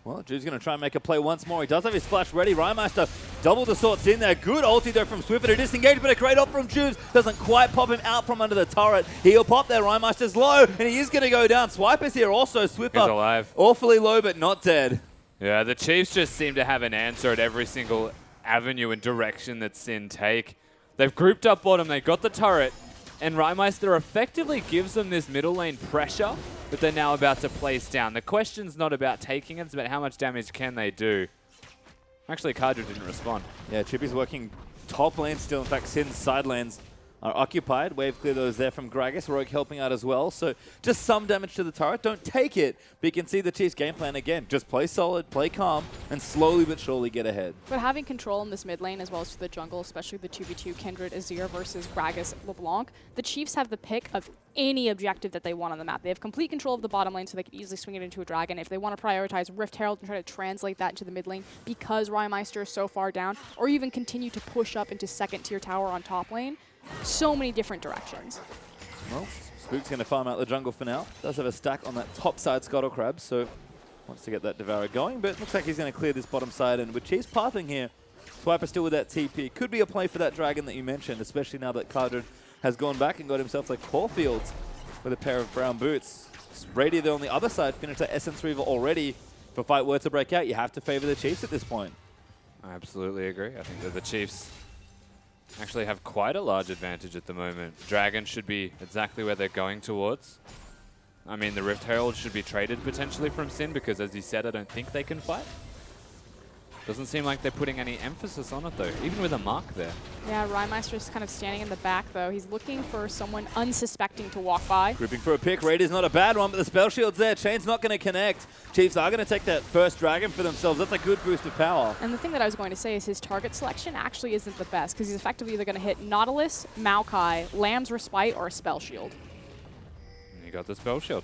Well, Drew's going to try and make a play once more. He does have his flash ready. Rymeister double the swords in there. Good ulti though from Swiffer to disengage, but a great op from Juves. Doesn't quite pop him out from under the turret. He'll pop there. Rymeister's low, and he is going to go down. Swiper's here also. Swiffer He's alive. Awfully low, but not dead. Yeah, the Chiefs just seem to have an answer at every single avenue and direction that Sin take. They've grouped up bottom. They got the turret, and Rymeister effectively gives them this middle lane pressure, but they're now about to place down. The question's not about taking it, it's about how much damage can they do. Actually, Kadra didn't respond. Yeah, Chippy's working top lane still. In fact, Sin's side lanes are occupied. Wave clear those there from Gragas. Rogue helping out as well. So just some damage to the turret. Don't take it, but you can see the Chiefs' game plan again. Just play solid, play calm, and slowly but surely get ahead. But having control in this mid lane as well as for the jungle, especially the 2v2 Kindred Azir versus Gragas LeBlanc, the Chiefs have the pick of any objective that they want on the map. They have complete control of the bottom lane, so they can easily swing it into a dragon. If they want to prioritize Rift Herald and try to translate that into the mid lane because Rymeister is so far down, or even continue to push up into second tier tower on top lane, so many different directions. Well, Spook's going to farm out the jungle for now. Does have a stack on that top side Scuttle Crab, so wants to get that Devourer going, but looks like he's going to clear this bottom side, and with Chiefs pathing here, Swiper still with that TP. Could be a play for that dragon that you mentioned, especially now that Kadra has gone back and got himself like Caulfields with a pair of brown boots. Radiant there on the other side, finished that Essence Reaver already. If a fight were to break out, you have to favor the Chiefs at this point. I absolutely agree. I think that the Chiefs actually have quite a large advantage at the moment. Dragon should be exactly where they're going towards. I mean, the Rift Herald should be traded potentially from Sin because, as you said, I don't think they can fight. Doesn't seem like they're putting any emphasis on it, though, even with a mark there. Yeah, Rymeister's kind of standing in the back, though. He's looking for someone unsuspecting to walk by. Grouping for a pick. Raid's not a bad one, but the spell shield's there. Chain's not going to connect. Chiefs are going to take that first dragon for themselves. That's a good boost of power. And the thing that I was going to say is his target selection actually isn't the best, because he's effectively either going to hit Nautilus, Maokai, Lamb's Respite, or a spell shield. And you got the spell shield.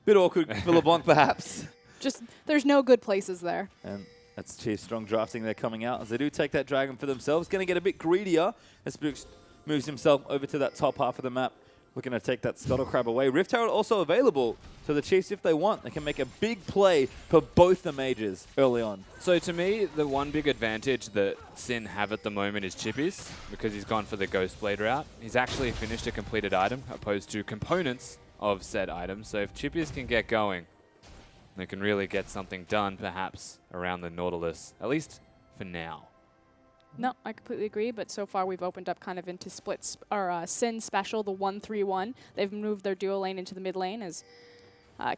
Bit awkward for LeBlanc, perhaps. Just, there's no good places there. And that's Chiefs strong drafting there coming out as they do take that dragon for themselves. Going to get a bit greedier as Spooks moves himself over to that top half of the map. Looking to take that Scuttle Crab away. Rift Herald also available. So the Chiefs, if they want, they can make a big play for both the mages early on. So to me, the one big advantage that Sin have at the moment is Chippies, because he's gone for the Ghostblade route. He's actually finished a completed item, opposed to components of said item. So if Chippies can get going, They can really get something done, perhaps, around the Nautilus, at least for now. No, I completely agree, but so far we've opened up kind of into splits, or Sin special, the 1-3-1. They've moved their duo lane into the mid lane as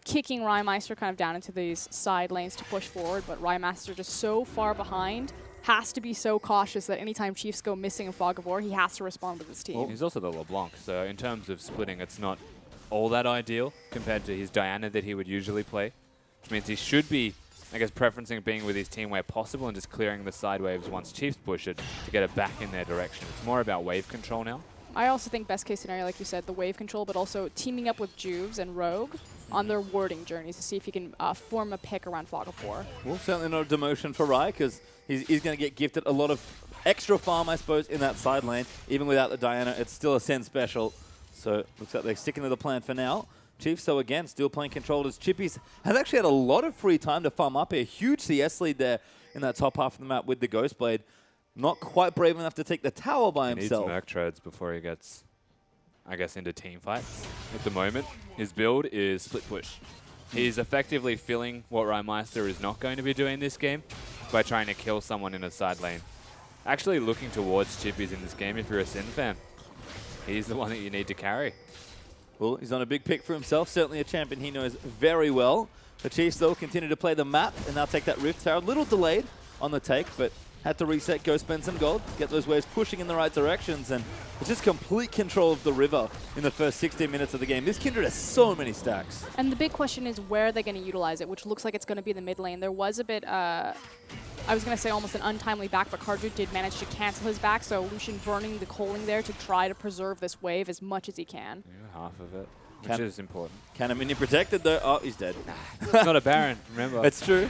kicking Rymeister kind of down into these side lanes to push forward, but Rymeister just so far behind, has to be so cautious that anytime Chiefs go missing in Fog of War, he has to respond with his team. Well, he's also the LeBlanc, so in terms of splitting, it's not all that ideal compared to his Diana that he would usually play, which means he should be, I guess, preferencing being with his team where possible and just clearing the side waves once Chiefs push it to get it back in their direction. It's more about wave control now. I also think best case scenario, like you said, the wave control, but also teaming up with Juves and Rogue on their warding journeys to see if he can form a pick around Fog of War. Well, certainly not a demotion for Rai, because he's going to get gifted a lot of extra farm, I suppose, in that side lane. Even without the Diana, it's still a Sen special. So looks like they're sticking to the plan for now. Chiefs, so again, still playing controlled as Chippies has actually had a lot of free time to farm up here. Huge CS lead there in that top half of the map with the Ghostblade. Not quite brave enough to take the tower by himself. He needs Merc Treads before he gets, I guess, into team fights. At the moment, his build is split push. He's effectively filling what Rymeister is not going to be doing this game by trying to kill someone in a side lane. Actually looking towards Chippies in this game if you're a Sin fan. He's the one that you need to carry. Well, he's on a big pick for himself. Certainly a champion he knows very well. The Chiefs, though, continue to play the map and now take that Rift Tower. A little delayed on the take, but had to reset, go spend some gold, get those waves pushing in the right directions, and it's just complete control of the river in the first 16 minutes of the game. This Kindred has so many stacks. And the big question is where are they going to utilize it, which looks like it's going to be the mid lane. There was a bit, I was going to say almost an untimely back, but Cardru did manage to cancel his back, so Lucian burning the coaling there to try to preserve this wave as much as he can. Yeah, half of it, which is important. Cannon protected, though. Oh, he's dead. It's not a Baron, remember. It's true.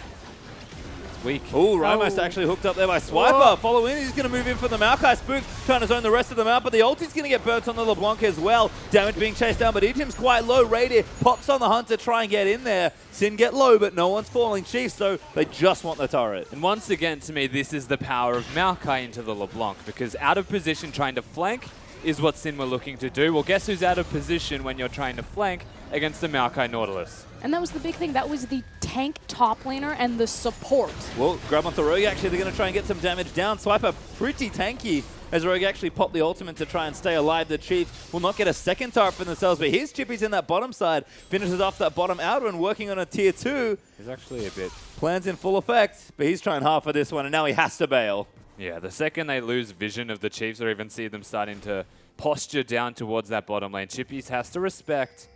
Weak. Oh, Rymeister actually hooked up there by Swiper. Follow in. He's going to move in for the Maokai. Spook trying to zone the rest of the map, but the ulti's going to get burnt on the LeBlanc as well. Damage being chased down, but Ejim's quite low. Radier pops on the hunt to try and get in there. Sin get low, but no one's falling. Chiefs, so they just want the turret. And once again, to me, this is the power of Maokai into the LeBlanc, because out of position trying to flank is what Sin were looking to do. Well, guess who's out of position when you're trying to flank against the Maokai Nautilus? And that was the big thing. That was the tank top laner and the support. Well, grab onto Rogue. Actually, they're going to try and get some damage down. Swiper pretty tanky as Rogue actually popped the ultimate to try and stay alive. The Chiefs will not get a second turret for themselves, but his Chippy's in that bottom side. Finishes off that bottom outer and working on a tier 2. He's actually a bit... Plans in full effect, but he's trying hard for this one, and now he has to bail. Yeah, the second they lose vision of the Chiefs or even see them starting to posture down towards that bottom lane, Chippies has to respect.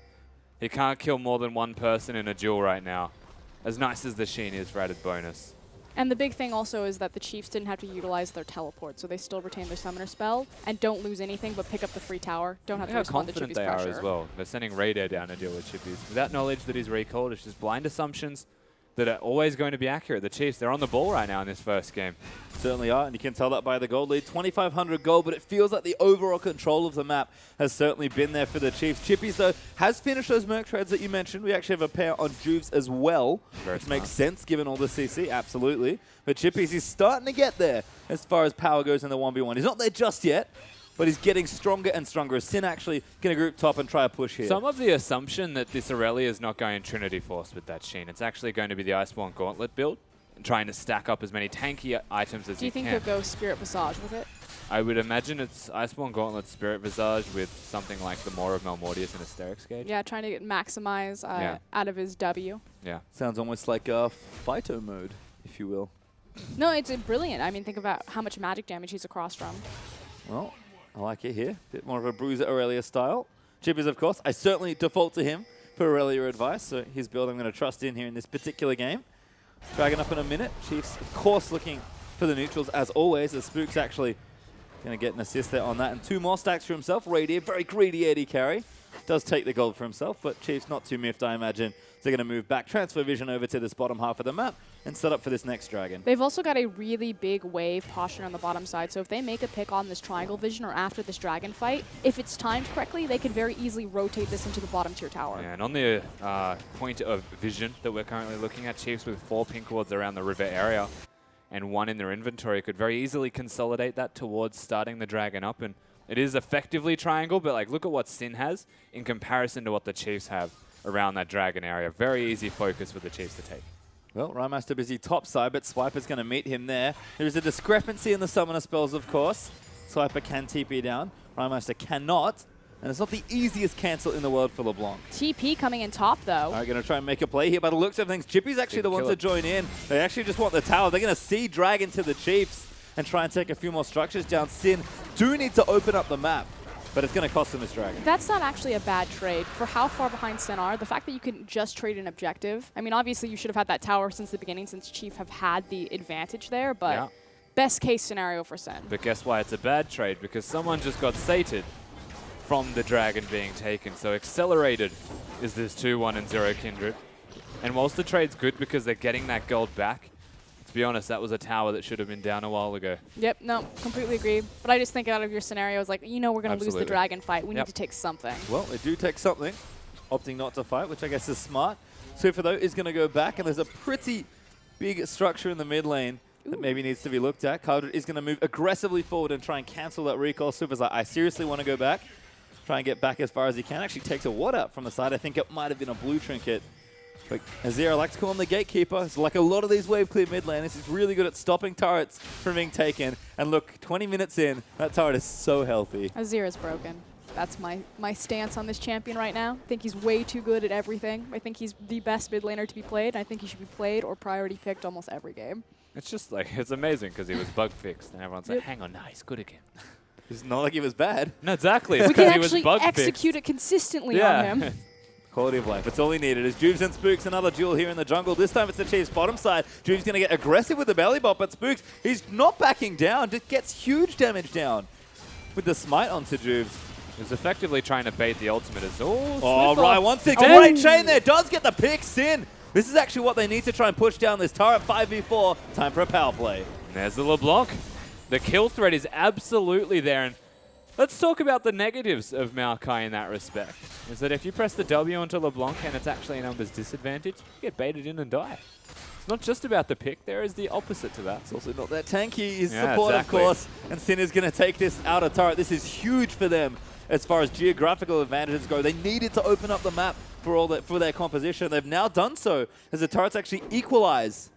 He can't kill more than one person in a duel right now, as nice as the Sheen is for added bonus. And the big thing also is that the Chiefs didn't have to utilize their teleport, so they still retain their summoner spell and don't lose anything but pick up the free tower. Don't have to respond to Chippy's pressure. How confident they are as well. They're sending Raider down to deal with Chippies. Without knowledge that he's recalled, it's just blind assumptions that are always going to be accurate. The Chiefs, they're on the ball right now in this first game. Certainly are, and you can tell that by the gold lead. 2,500 gold, but it feels like the overall control of the map has certainly been there for the Chiefs. Chippies, though, has finished those Merc Treads that you mentioned. We actually have a pair on Juves as well, which makes sense given all the CC, absolutely. But Chippies is starting to get there as far as power goes in the 1v1. He's not there just yet, but he's getting stronger and stronger. Sin actually going to group top and try a push here. Some of the assumption that this Aurelia is not going Trinity Force with that Sheen. It's actually going to be the Iceborne Gauntlet build, and trying to stack up as many tanky items as you can. Do you think he'll go Spirit Visage with it? I would imagine it's Iceborne Gauntlet, Spirit Visage with something like the Maw of Malmortius and Asterix Gauge. Yeah, trying to maximize out of his W. Yeah. Sounds almost like a Phyto mode, if you will. No, it's brilliant. I mean, think about how much magic damage he's across from. Well, I like it here. Bit more of a Bruiser Aurelia style. Chippies, of course. I certainly default to him for Aurelia advice, so his build I'm going to trust in here in this particular game. Dragon up in a minute. Chiefs, of course, looking for the neutrals as always. The Spook's actually going to get an assist there on that. And 2 more stacks for himself. Radier, very greedy AD carry. Does take the gold for himself, but Chiefs not too miffed, I imagine. They're going to move back, transfer vision over to this bottom half of the map, and set up for this next dragon. They've also got a really big wave posture on the bottom side, so if they make a pick on this triangle vision or after this dragon fight, if it's timed correctly, they can very easily rotate this into the bottom tier tower. Yeah, and on the point of vision that we're currently looking at, Chiefs with 4 pink wards around the river area and 1 in their inventory could very easily consolidate that towards starting the dragon up. And it is effectively triangle, but like look at what Sin has in comparison to what the Chiefs have. around that dragon area. Very easy focus for the Chiefs to take. Well, Rhymeister busy topside, but Swiper's going to meet him there. There is a discrepancy in the summoner spells, of course. Swiper can TP down. Rhymeister cannot. And it's not the easiest cancel in the world for LeBlanc. TP coming in top, though. All right, going to try and make a play here. By the looks of things, Chippy's actually the one to join in. They actually just want the tower. They're going to see drag into the Chiefs and try and take a few more structures down. Sin do need to open up the map, but it's going to cost them this dragon. That's not actually a bad trade. For how far behind Sin are, the fact that you can just trade an objective. I mean, obviously, you should have had that tower since the beginning, since Chief have had the advantage there, but best case scenario for Sin. But guess why it's a bad trade? Because someone just got sated from the dragon being taken. So accelerated is this 2-1 and 0 Kindred. And whilst the trade's good because they're getting that gold back, to be honest, that was a tower that should have been down a while ago. Yep, no, completely agree. But I just think out of your scenarios, like, you know we're going to lose the dragon fight. We need to take something. Well, they do take something, opting not to fight, which I guess is smart. Swiffer, though, is going to go back, and there's a pretty big structure in the mid lane that maybe needs to be looked at. Cardred is going to move aggressively forward and try and cancel that recall. Swiffer's like, I seriously want to go back. Try and get back as far as he can. Actually takes a ward out from the side. I think it might have been a blue trinket. But Azir, I like to call him the gatekeeper. It's like a lot of these wave clear mid laners. He's really good at stopping turrets from being taken. And look, 20 minutes in, that turret is so healthy. Azir is broken. That's my stance on this champion right now. I think he's way too good at everything. I think he's the best mid laner to be played. I think he should be played or priority picked almost every game. It's just like, it's amazing because he was bug fixed and everyone's like, hang on, no, he's good again. It's not like he was bad. No, exactly. It's we can he was actually bug execute it consistently on him. Quality of life. It's all he needed. Is Juves and Spooks another duel here in the jungle. This time it's the Chiefs' bottom side. Juves going to get aggressive with the belly bot, but Spooks, he's not backing down. Just gets huge damage down with the smite onto Juves. He's effectively trying to bait the ultimate as Oh, right. 1-6. Great chain there. Does get the picks in. This is actually what they need to try and push down this turret. 5v4. Time for a power play. And there's the LeBlanc. The kill threat is absolutely there. And let's talk about the negatives of Maokai in that respect. Is that if you press the W onto LeBlanc and it's actually a numbers disadvantage, you get baited in and die. It's not just about the pick. There is the opposite to that. It's also not that tanky. He's support, of course. And Sin is going to take this outer turret. This is huge for them as far as geographical advantages go. They needed to open up the map for their composition. They've now done so as the turrets actually equalize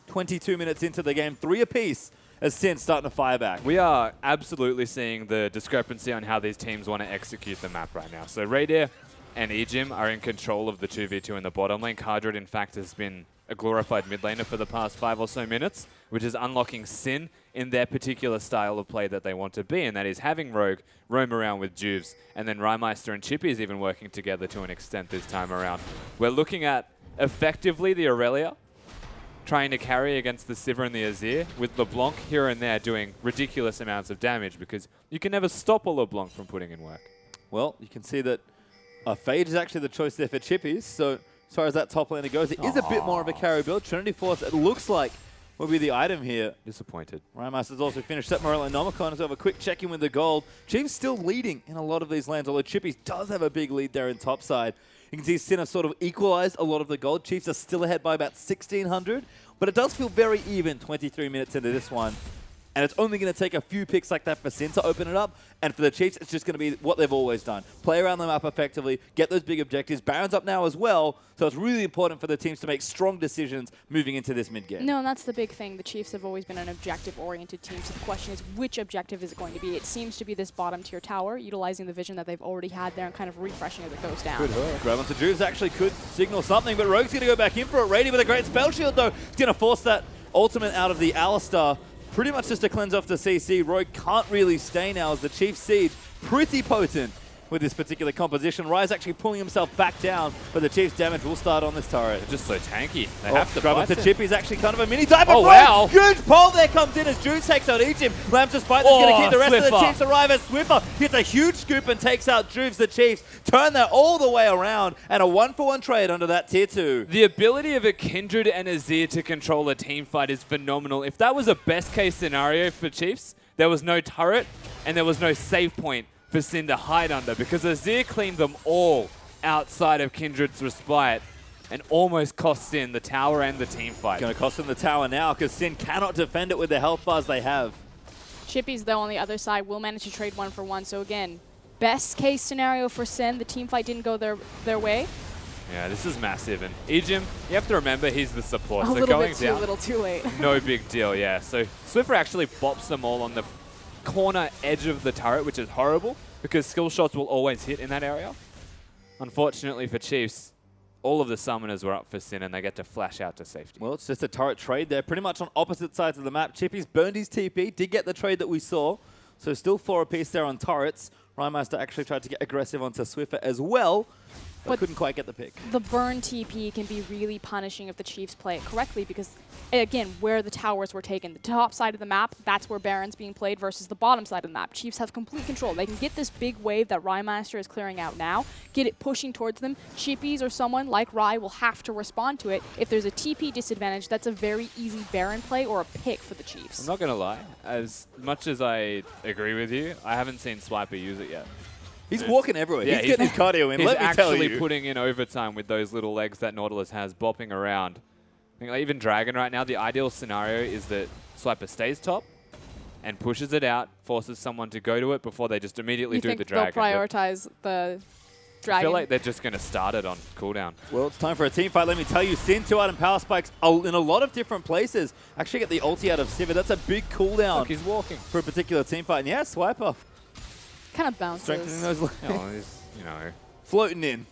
22 minutes into the game, 3 apiece. As Sin starting to fire back. We are absolutely seeing the discrepancy on how these teams want to execute the map right now. So Radier and Ejim are in control of the 2v2 in the bottom lane. Cardred, in fact, has been a glorified mid laner for the past 5 or so minutes, which is unlocking Sin in their particular style of play that they want to be, and that is having Rogue roam around with Juves, and then Rhymeister and Chippy is even working together to an extent this time around. We're looking at effectively the Aurelia trying to carry against the Sivir and the Azir, with LeBlanc here and there doing ridiculous amounts of damage because you can never stop a LeBlanc from putting in work. Well, you can see that Phage is actually the choice there for Chippies. So as far as that top laner goes, it is a bit more of a carry build. Trinity Force, it looks like, will be the item here. Disappointed. Rhymeister's also finished up Morello Nomicon as well. A quick check-in with the gold. Chief's still leading in a lot of these lanes, although Chippies does have a big lead there in top side. You can see Sin have sort of equalized a lot of the gold. Chiefs are still ahead by about 1,600. But it does feel very even 23 minutes into this one. And it's only going to take a few picks like that for Sin to open it up. And for the Chiefs, it's just going to be what they've always done. Play around the map effectively, get those big objectives. Baron's up now as well, so it's really important for the teams to make strong decisions moving into this mid-game. No, and that's the big thing. The Chiefs have always been an objective-oriented team, so the question is, which objective is it going to be? It seems to be this bottom-tier tower, utilizing the vision that they've already had there and kind of refreshing as it goes down. Good hook. Grab onto Juves actually could signal something, but Rogue's going to go back in for it. Rady with a great spell shield, though. He's going to force that ultimate out of the Alistar. Pretty much just to cleanse off the CC. Rogue can't really stay now as the Chiefs siege pretty potent with this particular composition. Rise actually pulling himself back down, but the Chiefs' damage will start on this turret. They're just so tanky. They have to grab fight it to Chippy's actually kind of a mini dive. Oh, wow. Huge pole there comes in as Juves takes out Egypt. Lamb's Despite is going to keep the rest of the Chiefs alive as Swiffer hits a huge scoop and takes out Juves. The Chiefs turn that all the way around and a 1-for-1 trade under that tier 2. The ability of a Kindred and Azir to control a team fight is phenomenal. If that was a best case scenario for Chiefs, there was no turret and there was no save point for Sin to hide under, because Azir cleaned them all outside of Kindred's respite and almost cost Sin the tower and the team fight. Going to cost him the tower now because Sin cannot defend it with the health bars they have. Chippies, though, on the other side, will manage to trade 1-for-1. So again, best case scenario for Sin, the team fight didn't go their way. Yeah, this is massive. And Ejim, you have to remember he's the support. A so little going bit too down, little, too late. no big deal, yeah. So Swiffer actually bops them all on the corner edge of the turret, which is horrible because skill shots will always hit in that area. Unfortunately for Chiefs, all of the summoners were up for Sin and they get to flash out to safety. Well, it's just a turret trade there, pretty much on opposite sides of the map. Chippy's burned his TP, did get the trade that we saw, so still 4 apiece there on turrets. Rymeister actually tried to get aggressive onto Swiffer as well, but couldn't quite get the pick. The burn TP can be really punishing if the Chiefs play it correctly because, again, where the towers were taken, the top side of the map, that's where Baron's being played versus the bottom side of the map. Chiefs have complete control. They can get this big wave that Rymeister is clearing out now, get it pushing towards them. Chippies or someone like Ry will have to respond to it. If there's a TP disadvantage, that's a very easy Baron play or a pick for the Chiefs. I'm not going to lie, as much as I agree with you, I haven't seen Swiper use it yet. He's walking everywhere. Yeah, he's getting his cardio in, He's let me tell actually you. putting in overtime with those little legs that Nautilus has, bopping around. I think like even Dragon right now, the ideal scenario is that Swiper stays top and pushes it out, forces someone to go to it before they just immediately do the Dragon. They'll prioritize the Dragon? I feel like they're just going to start it on cooldown. Well, it's time for a team fight. Let me tell you, Sin 2 item power spikes in a lot of different places. Actually get the ulti out of Sivir. That's a big cooldown. Look, he's walking. For a particular team fight. And yeah, Swiper. Kind of bounces. Strengthening those legs. Oh, he's, you know. Floating in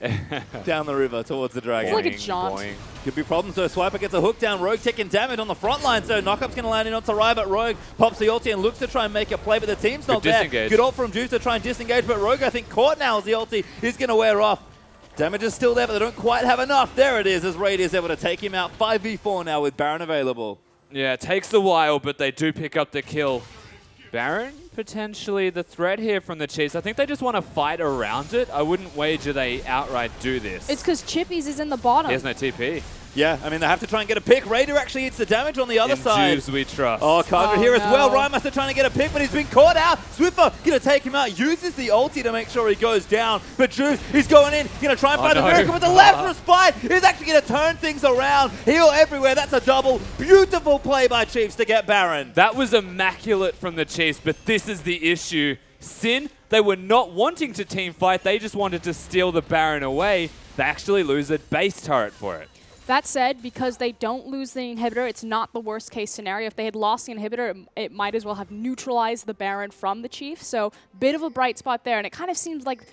down the river towards the Dragon. It's like a jaunt. Boing. Could be problems though. Swiper gets a hook down. Rogue taking damage on the front line. So Knockup's going to land in onto Ry, but Rogue pops the ulti and looks to try and make a play, but the team's not there. Disengage. Good ult from Juice to try and disengage, but Rogue, I think, caught now as the ulti is going to wear off. Damage is still there, but they don't quite have enough. There it is as Raid is able to take him out. 5v4 now with Baron available. Yeah, it takes a while, but they do pick up the kill. Baron, potentially the threat here from the Chiefs. I think they just want to fight around it. I wouldn't wager they outright do this. It's because Chippies is in the bottom. He has no TP. Yeah, I mean, they have to try and get a pick. Raider actually hits the damage on the other In side. Jeeves we trust. Oh, Carver here as well. Rymeister trying to get a pick, but he's been caught out. Swiffer going to take him out. Uses the ulti to make sure he goes down. But Juice, he's going in. Going to try and find the miracle with the left respite. He's actually going to turn things around. Heal everywhere. That's a double. Beautiful play by Chiefs to get Baron. That was immaculate from the Chiefs, but this is the issue. Sin, they were not wanting to team fight. They just wanted to steal the Baron away. They actually lose a base turret for it. That said, because they don't lose the inhibitor, it's not the worst case scenario. If they had lost the inhibitor, it might as well have neutralized the Baron from the Chiefs. So bit of a bright spot there. And it kind of seems like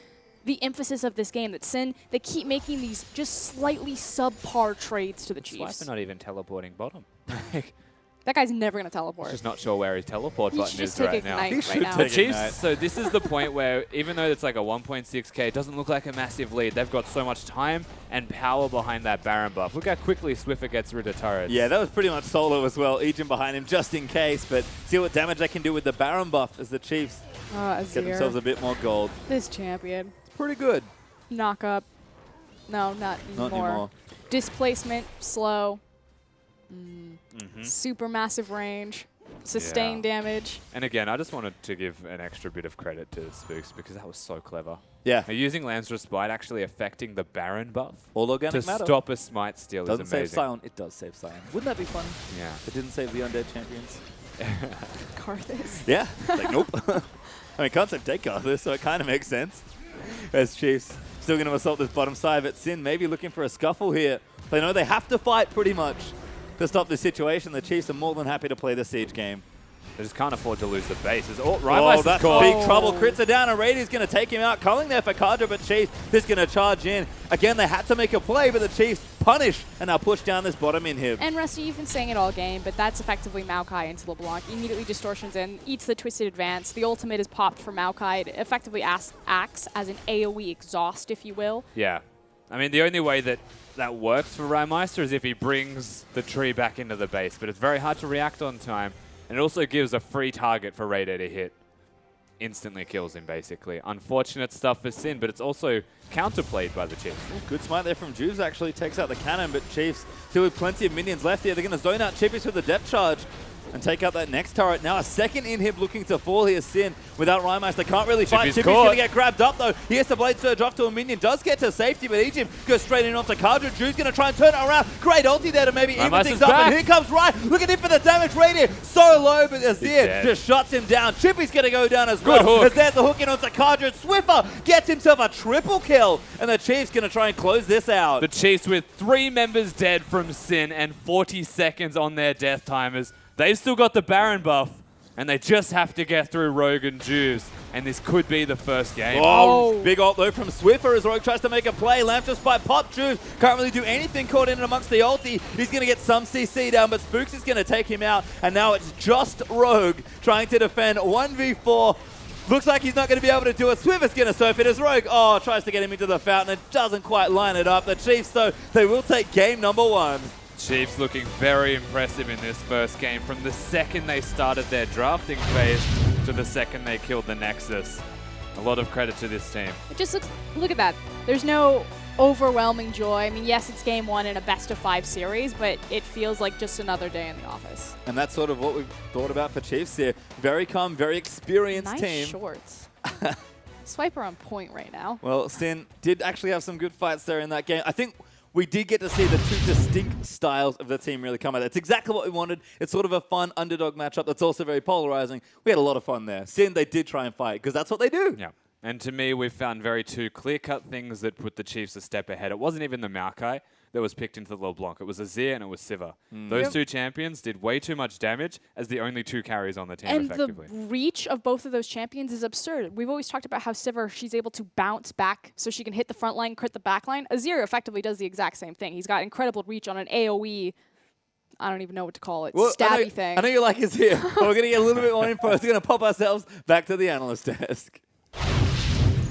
the emphasis of this game that Sin, they keep making these just slightly subpar trades to the Chiefs. Swiper not even teleporting bottom. That guy's never going to teleport. Just not sure where his teleport He button should is just take right now. Ignite right now. The Chiefs, so this is the point where even though it's like a 1.6k, it doesn't look like a massive lead. They've got so much time and power behind that Baron buff. Look how quickly Swiffer gets rid of turrets. Yeah, that was pretty much solo as well. Ejim behind him just in case, but see what damage they can do with the Baron buff as the Chiefs get themselves a bit more gold. This champion. It's pretty good. Knock up. No, not anymore. Displacement, slow. Super massive range. Sustained damage. And again, I just wanted to give an extra bit of credit to Spooks because that was so clever. Yeah. Now, using Lamb's Respite actually affecting the Baron buff All organic to matter. stop a Smite steal Doesn't is amazing. save Sion. It does save Sion. Wouldn't that be funny? Yeah. If it didn't save the undead champions. Karthus. Yeah. Like, nope. I mean, can't save take Arthur, so it kind of makes sense. As Chiefs still going to assault this bottom side, but Sin maybe looking for a scuffle here. They know they have to fight pretty much to stop this situation. The Chiefs are more than happy to play the siege game. They just can't afford to lose the base. Oh, that's big trouble. Crits are down, and Raiders going to take him out. Culling there for Kadra, but Chiefs is going to charge in. Again, they had to make a play, but the Chiefs punish and now push down this bottom inhib. And Rusty, you've been saying it all game, but that's effectively Maokai into LeBlanc. Immediately distortions in, eats the Twisted Advance. The ultimate is popped for Maokai. It effectively acts as an AoE exhaust, if you will. Yeah. I mean, the only way that works for Rymeister is if he brings the tree back into the base, but it's very hard to react on time. And it also gives a free target for Raider to hit. Instantly kills him, basically. Unfortunate stuff for Sin, but it's also counterplayed by the Chiefs. Good smite there from Juves, actually. Takes out the cannon, but Chiefs still with plenty of minions left here. They're going to zone out Chippies with the depth charge. and take out that next turret. Now a second inhib looking to fall here, Sin. Without Rhymeister, can't really fight. Chippy's Chippy's caught. going to get grabbed up, though. He has to Blade Surge off to a minion. Does get to safety, but Egypt goes straight in onto Kadra. Drew's going to try and turn it around. Great ulti there to maybe even Rhymeister's things up. back. And here comes Ryan. Look at him for the damage right here. So low, but Azir dead. just shuts him down. Chippy's going to go down as Good well. hook. As there's the hook in onto Kadra. Swiffer gets himself a triple kill. And the Chiefs going to try and close this out. The Chiefs with 3 members dead from Sin and 40 seconds on their death timers. They've still got the Baron buff, and they just have to get through Rogue and Juves, and this could be the first game. Oh, big ult though from Swiffer as Rogue tries to make a play. Lamp just by pop. Juve can't really do anything caught in amongst the ulti. He's going to get some CC down, but Spooks is going to take him out, and now it's just Rogue trying to defend 1v4. Looks like he's not going to be able to do it. Swiffer's going to surf it as Rogue. Oh, tries to get him into the fountain. It doesn't quite line it up. The Chiefs, though, they will take game number 1. Chiefs looking very impressive in this first game from the second they started their drafting phase to the second they killed the Nexus. A lot of credit to this team. It just looks, look at that. There's no overwhelming joy. I mean, yes, it's game 1 in a best-of-5 series, but it feels like just another day in the office. And that's sort of what we've thought about for Chiefs here. Very calm, very experienced Nice team. shorts. Swiper on point right now. Well, Sin did actually have some good fights there in that game. I think we did get to see the 2 distinct styles of the team really come out. It's exactly what we wanted. It's sort of a fun underdog matchup that's also very polarizing. We had a lot of fun there. Sin, they did try and fight because that's what they do. Yeah. And to me, we've found very 2 clear-cut things that put the Chiefs a step ahead. It wasn't even the Maokai that was picked into the LeBlanc. It was Azir and it was Sivir. Those 2 champions did way too much damage as the only 2 carries on the team And effectively. the reach of both of those champions is absurd. We've always talked about how Sivir, she's able to bounce back so she can hit the front line, crit the back line. Azir effectively does the exact same thing. He's got incredible reach on an AoE, I don't even know what to call it, Well, stabby thing. I know you like us here, but we're going to get a little bit more info. We're going to pop ourselves back to the analyst desk.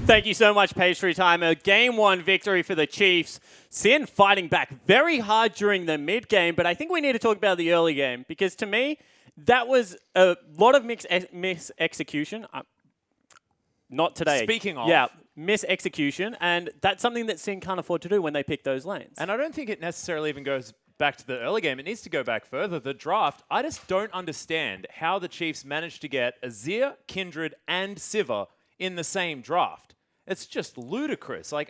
Thank you so much, Pastry Timer. Game 1 victory for the Chiefs. Sin fighting back very hard during the mid game, but I think we need to talk about the early game because to me, that was a lot of mis-execution. Not today. Speaking of. Yeah, mis-execution, and that's something that Sin can't afford to do when they pick those lanes. And I don't think it necessarily even goes back to the early game. It needs to go back further. The draft, I just don't understand how the Chiefs managed to get Azir, Kindred, and Sivir in the same draft. It's just ludicrous. Like,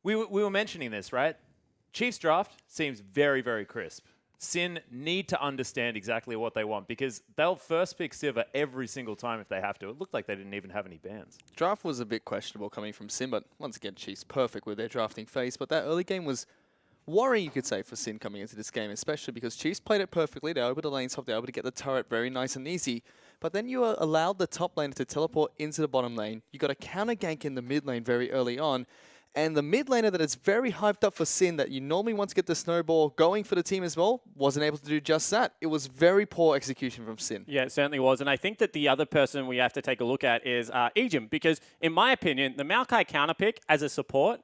we were mentioning this, right? Chiefs draft seems very, very crisp. Sin need to understand exactly what they want because they'll first pick Sivir every single time if they have to. It looked like they didn't even have any bans. Draft was a bit questionable coming from Sin, but once again, Chiefs perfect with their drafting phase. But that early game was worrying, you could say, for Sin coming into this game, especially because Chiefs played it perfectly. They were able to lane top, they were able to get the turret very nice and easy. But then you allowed the top laner to teleport into the bottom lane. You got a counter gank in the mid lane very early on. And the mid laner that is very hyped up for Sin, that you normally want to get the snowball going for the team as well, wasn't able to do just that. It was very poor execution from Sin. Yeah, it certainly was. And I think that the other person we have to take a look at is Egypt, because in my opinion, the Maokai counter pick as a support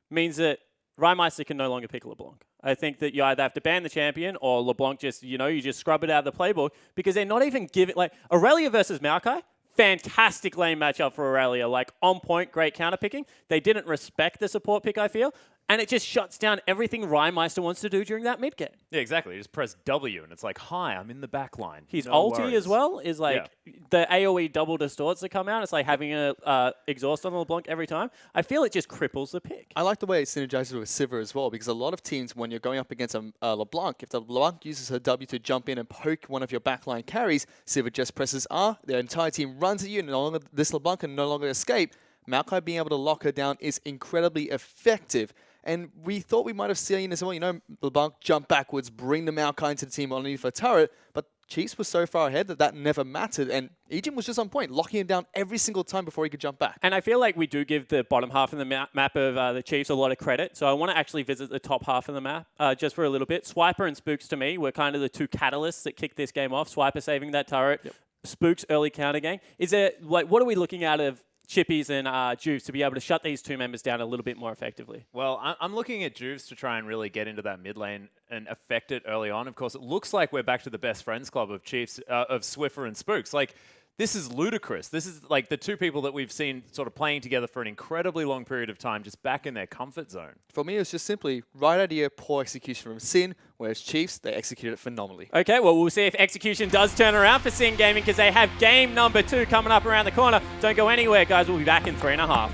means that Rhymeister can no longer pick LeBlanc. I think that you either have to ban the champion or LeBlanc just, you just scrub it out of the playbook because they're not even giving, like, Aurelia versus Maokai, fantastic lane matchup for Aurelia, like on point, great counter picking. They didn't respect the support pick, I feel, and it just shuts down everything Rhymeister wants to do during that mid game. Yeah, exactly. You just press W and it's like, hi, I'm in the back line. His No ulti worries. as well is like the AoE double distorts that come out. It's like having a exhaust on the LeBlanc every time. I feel it just cripples the pick. I like the way it synergizes with Sivir as well, because a lot of teams, when you're going up against a LeBlanc, if the LeBlanc uses her W to jump in and poke one of your backline carries, Sivir just presses R, their entire team runs at you, and no longer, this LeBlanc can no longer escape. Maokai being able to lock her down is incredibly effective. And we thought we might have seen as well, LeBlanc jump backwards, bring the Maokai into the team underneath a turret, but Chiefs was so far ahead that that never mattered, and Egypt was just on point, locking him down every single time before he could jump back. And I feel like we do give the bottom half of the map of the Chiefs a lot of credit, so I want to actually visit the top half of the map just for a little bit. Swiper and Spooks, to me, were kind of the 2 catalysts that kicked this game off. Swiper saving that turret, Spooks early counter gang. Is there, like, what are we looking at of Chippies and Juves to be able to shut these 2 members down a little bit more effectively? Well, I'm looking at Juves to try and really get into that mid lane and affect it early on. Of course, it looks like we're back to the best friends club of Chiefs, of Swiffer and Spooks. Like, This is ludicrous. This is like the two people that we've seen sort of playing together for an incredibly long period of time, just back in their comfort zone. For me, it was just simply right idea, poor execution from Sin, whereas Chiefs, they executed it phenomenally. Okay, well, we'll see if execution does turn around for Sin Gaming because they have game number 2 coming up around the corner. Don't go anywhere, guys. We'll be back in 3.5.